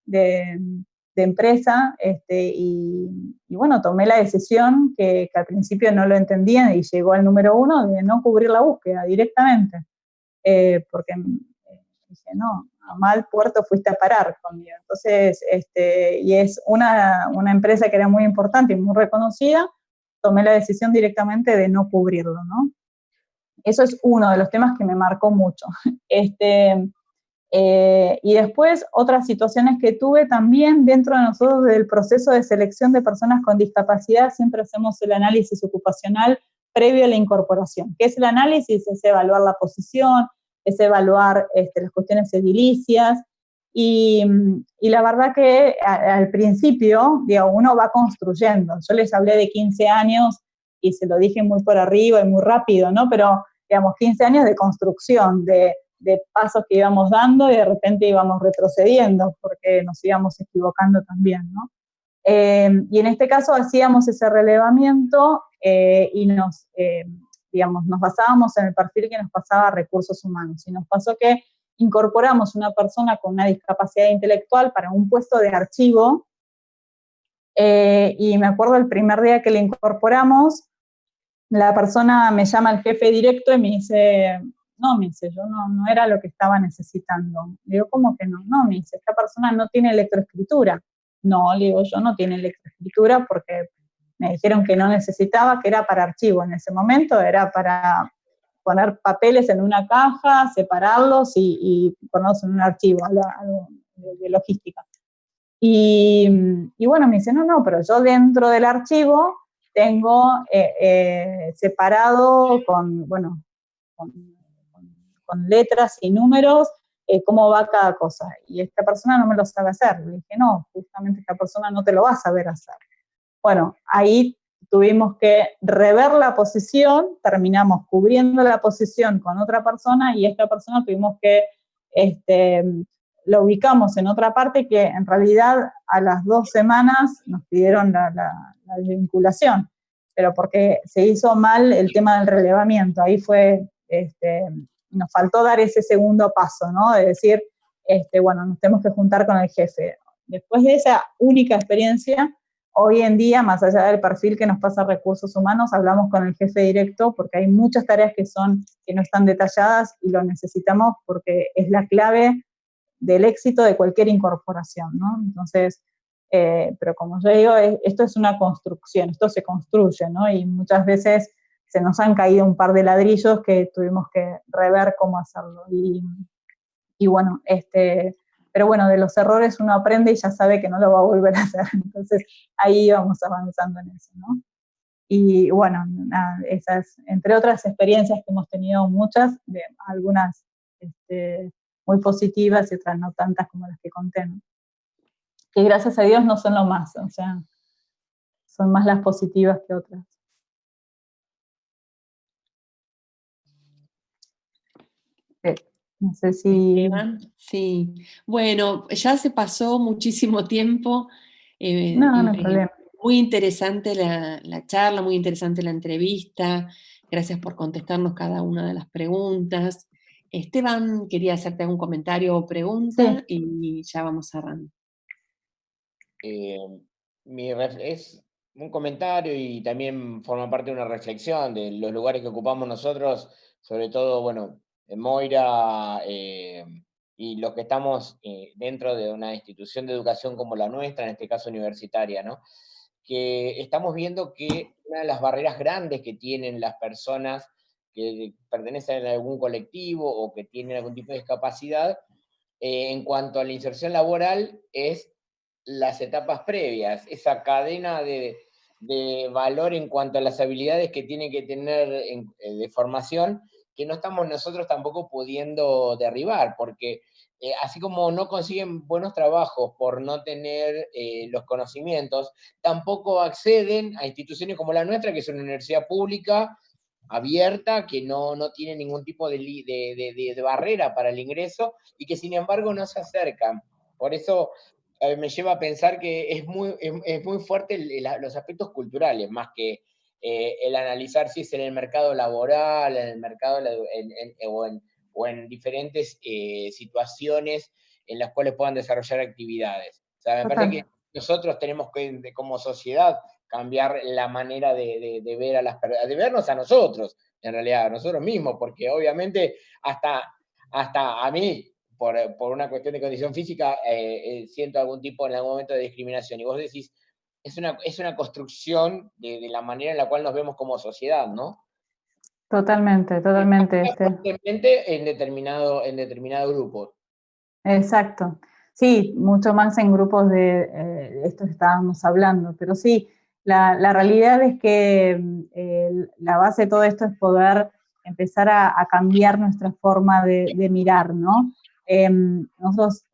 de empresa, y bueno, tomé la decisión que al principio no lo entendía y llegó al número 1 de no cubrir la búsqueda directamente, porque dije, no, a mal puerto fuiste a parar conmigo. Entonces, y es una empresa que era muy importante y muy reconocida, tomé la decisión directamente de no cubrirlo, ¿no? Eso es uno de los temas que me marcó mucho. Y después, otras situaciones que tuve también dentro de nosotros del proceso de selección de personas con discapacidad, siempre hacemos el análisis ocupacional previo a la incorporación. ¿Qué es el análisis? Es evaluar la posición, es evaluar las cuestiones edilicias, y la verdad que al principio, digo, uno va construyendo. Yo les hablé de 15 años y se lo dije muy por arriba y muy rápido, ¿no? Pero, digamos, 15 años de construcción, de pasos que íbamos dando y de repente íbamos retrocediendo porque nos íbamos equivocando también, ¿no? Y en este caso hacíamos ese relevamiento y nos basábamos en el perfil que nos pasaba Recursos Humanos. Y nos pasó que incorporamos una persona con una discapacidad intelectual para un puesto de archivo, y me acuerdo el primer día que le incorporamos, la persona me llama al jefe directo y me dice, no, me dice, yo no era lo que estaba necesitando. Le digo, ¿cómo que no? No, me dice, esta persona no tiene electroescritura. No, le digo, yo no tiene electroescritura porque me dijeron que no necesitaba, que era para archivo. En ese momento era para poner papeles en una caja, separarlos y ponerlos en un archivo, algo de logística. Y bueno, me dice, no, pero yo dentro del archivo tengo separado con letras y números cómo va cada cosa. Y esta persona no me lo sabe hacer. Le dije, no, justamente esta persona no te lo va a saber hacer. Bueno, ahí tuvimos que rever la posición, terminamos cubriendo la posición con otra persona y esta persona tuvimos que, lo ubicamos en otra parte que en realidad a las 2 semanas nos pidieron la desvinculación, pero porque se hizo mal el tema del relevamiento. Ahí fue, nos faltó dar ese segundo paso, ¿no? De decir, bueno, nos tenemos que juntar con el jefe. Después de esa única experiencia, hoy en día, más allá del perfil que nos pasa Recursos Humanos, hablamos con el jefe directo porque hay muchas tareas que no están detalladas y lo necesitamos porque es la clave del éxito de cualquier incorporación, ¿no? Entonces, pero como yo digo, esto es una construcción, esto se construye, ¿no? Y muchas veces se nos han caído un par de ladrillos que tuvimos que rever cómo hacerlo. Y bueno, pero bueno, de los errores uno aprende y ya sabe que no lo va a volver a hacer. Entonces, ahí vamos avanzando en eso, ¿no? Y bueno, nada, esas, entre otras experiencias que hemos tenido muchas, algunas muy positivas y otras no tantas como las que conté, ¿no? Que gracias a Dios no son lo más, o sea, son más las positivas que otras. No sé si... Sí, bueno, ya se pasó muchísimo tiempo. No hay problema. Muy interesante la charla, muy interesante la entrevista. Gracias por contestarnos cada una de las preguntas. Esteban, quería hacerte algún comentario o pregunta, sí, y ya vamos cerrando. un comentario y también forma parte de una reflexión de los lugares que ocupamos nosotros, sobre todo, bueno, Moira y los que estamos dentro de una institución de educación como la nuestra, en este caso universitaria, ¿no? Que estamos viendo que una de las barreras grandes que tienen las personas que pertenecen a algún colectivo o que tienen algún tipo de discapacidad, en cuanto a la inserción laboral, es las etapas previas, esa cadena de valor en cuanto a las habilidades que tienen que tener de formación, que no estamos nosotros tampoco pudiendo derribar, porque así como no consiguen buenos trabajos por no tener los conocimientos, tampoco acceden a instituciones como la nuestra, que es una universidad pública, abierta, que no tiene ningún tipo de barrera para el ingreso, y que sin embargo no se acercan. Por eso me lleva a pensar que es muy fuerte los aspectos culturales, más que el analizar si es en el mercado laboral, en el mercado o en diferentes situaciones en las cuales puedan desarrollar actividades. O sea, me parece que nosotros tenemos que, como sociedad, cambiar la manera de ver a las personas, de vernos a nosotros, en realidad, a nosotros mismos, porque obviamente hasta a mí, por una cuestión de condición física, siento algún tipo en algún momento de discriminación. Y vos decís, es una construcción de la manera en la cual nos vemos como sociedad, ¿no? Totalmente. En determinado grupo. Exacto. Sí, mucho más en grupos de esto que estábamos hablando, pero sí, la realidad es que la base de todo esto es poder empezar a cambiar nuestra forma de mirar, ¿no? Nosotros,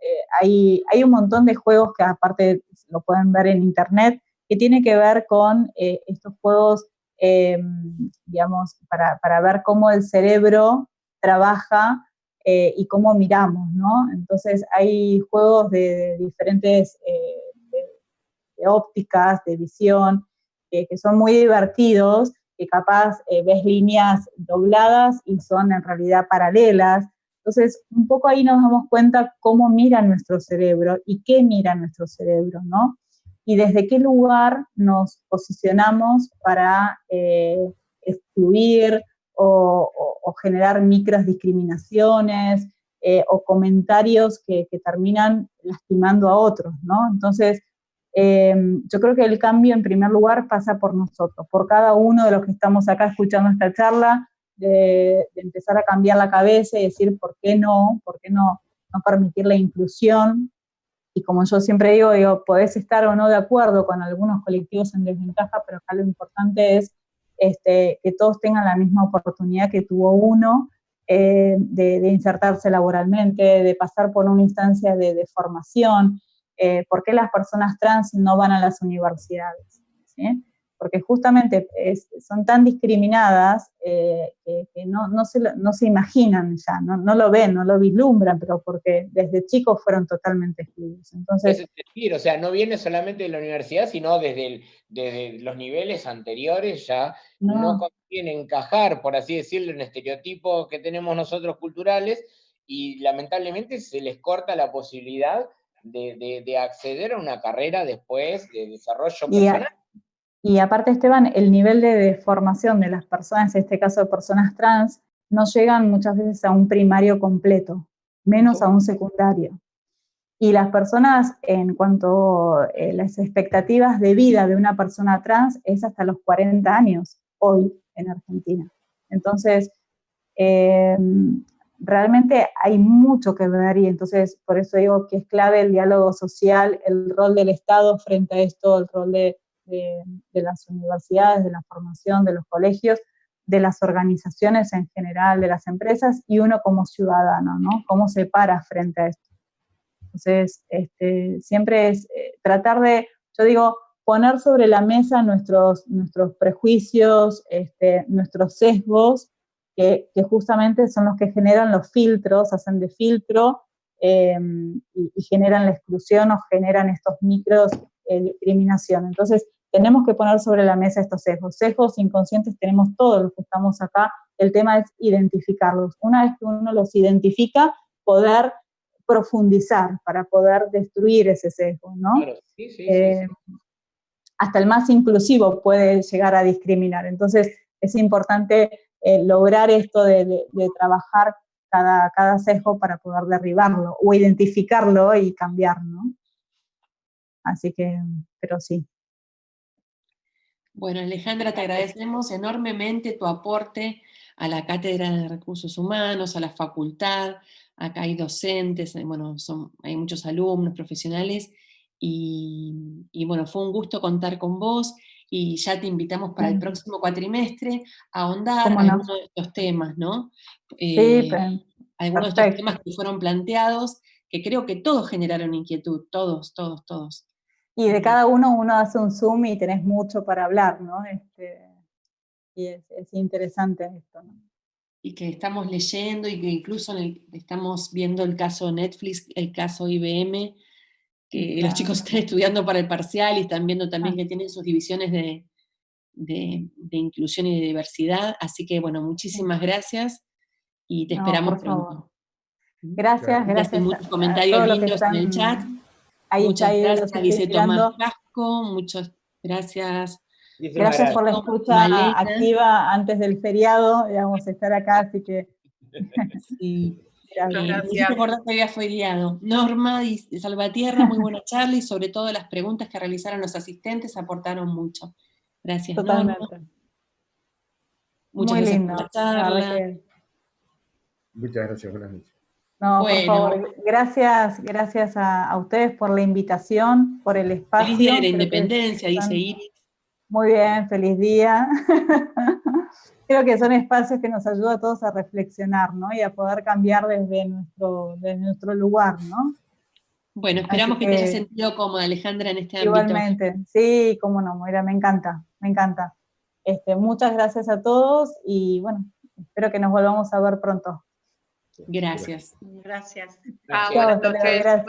hay un montón de juegos que aparte lo pueden ver en internet, que tiene que ver con estos juegos, digamos, para ver cómo el cerebro trabaja y cómo miramos, ¿no? Entonces hay juegos de diferentes de ópticas, de visión, que son muy divertidos, que capaz ves líneas dobladas y son en realidad paralelas. Entonces, un poco ahí nos damos cuenta cómo mira nuestro cerebro y qué mira nuestro cerebro, ¿no? Y desde qué lugar nos posicionamos para excluir o generar microdiscriminaciones o comentarios que terminan lastimando a otros, ¿no? Entonces, yo creo que el cambio en primer lugar pasa por nosotros, por cada uno de los que estamos acá escuchando esta charla, de empezar a cambiar la cabeza y decir por qué no permitir la inclusión. Y como yo siempre digo, podés estar o no de acuerdo con algunos colectivos en desventaja, pero acá lo importante es que todos tengan la misma oportunidad que tuvo uno de insertarse laboralmente, de pasar por una instancia de formación. ¿Por qué las personas trans no van a las universidades? ¿Sí? Porque justamente son tan discriminadas que no se imaginan ya, no lo ven, no lo vislumbran, pero porque desde chicos fueron totalmente excluidos. Entonces, es decir, o sea, no viene solamente de la universidad, sino desde los niveles anteriores ya no consiguen encajar, por así decirlo, en estereotipos que tenemos nosotros culturales, y lamentablemente se les corta la posibilidad de acceder a una carrera después de desarrollo personal. Y aparte, Esteban, el nivel de formación de las personas, en este caso de personas trans, no llegan muchas veces a un primario completo, menos a un secundario. Y las personas, en cuanto a las expectativas de vida de una persona trans, es hasta los 40 años, hoy en Argentina. Entonces, realmente hay mucho que ver, y entonces por eso digo que es clave el diálogo social, el rol del Estado frente a esto, el rol de las universidades, de la formación, de los colegios, de las organizaciones en general, de las empresas, y uno como ciudadano, ¿no? ¿Cómo se para frente a esto? Entonces, siempre es tratar de, yo digo, poner sobre la mesa nuestros prejuicios, nuestros sesgos, que justamente son los que generan los filtros, hacen de filtro, y generan la exclusión o generan estos micros discriminación. Entonces, tenemos que poner sobre la mesa estos sesgos. Sesgos inconscientes tenemos todos los que estamos acá. El tema es identificarlos. Una vez que uno los identifica, poder profundizar para poder destruir ese sesgo, ¿no? Claro, sí. hasta el más inclusivo puede llegar a discriminar. Entonces es importante lograr esto de trabajar cada sesgo para poder derribarlo, o identificarlo y cambiar, ¿no? Así que, pero sí. Bueno, Alejandra, te agradecemos enormemente tu aporte a la Cátedra de Recursos Humanos, a la facultad. Acá hay docentes, bueno, hay muchos alumnos, profesionales, y bueno, fue un gusto contar con vos, y ya te invitamos para el próximo cuatrimestre a ahondar en algunos de estos temas, ¿no? Sí, algunos de estos temas que fueron planteados, que creo que todos generaron inquietud, todos. Y de cada uno hace un zoom y tenés mucho para hablar, ¿no? Y es interesante esto, ¿no? Y que estamos leyendo, y que incluso estamos viendo el caso Netflix, el caso IBM, que los chicos están estudiando para el parcial y están viendo también que tienen sus divisiones de inclusión y de diversidad. Así que, bueno, muchísimas gracias y te esperamos pronto. Gracias muchos comentarios lindos en el chat. Muchas gracias, dice Tomás Casco, muchas gracias. Gracias por la escucha activa antes del feriado, vamos a estar acá, así que... Sí. Gracias. Recordar que había feriado. Norma de Salvatierra, muy buena charla, y sobre todo las preguntas que realizaron los asistentes aportaron mucho. Gracias, totalmente. Norma. Muchas muy gracias lindo, por la charla. Muchas gracias, buenas noches. No, por favor, gracias a ustedes por la invitación, por el espacio. Feliz Día de la Independencia, dice Iris. Muy bien, feliz día. Creo que son espacios que nos ayudan a todos a reflexionar, ¿no? Y a poder cambiar desde nuestro lugar, ¿no? Bueno, esperamos que te hayas sentido cómoda, Alejandra, en este ámbito. Igualmente, sí, cómo no, Moira, me encanta. Muchas gracias a todos y bueno, espero que nos volvamos a ver pronto. Gracias. Gracias. Buenas noches. Gracias.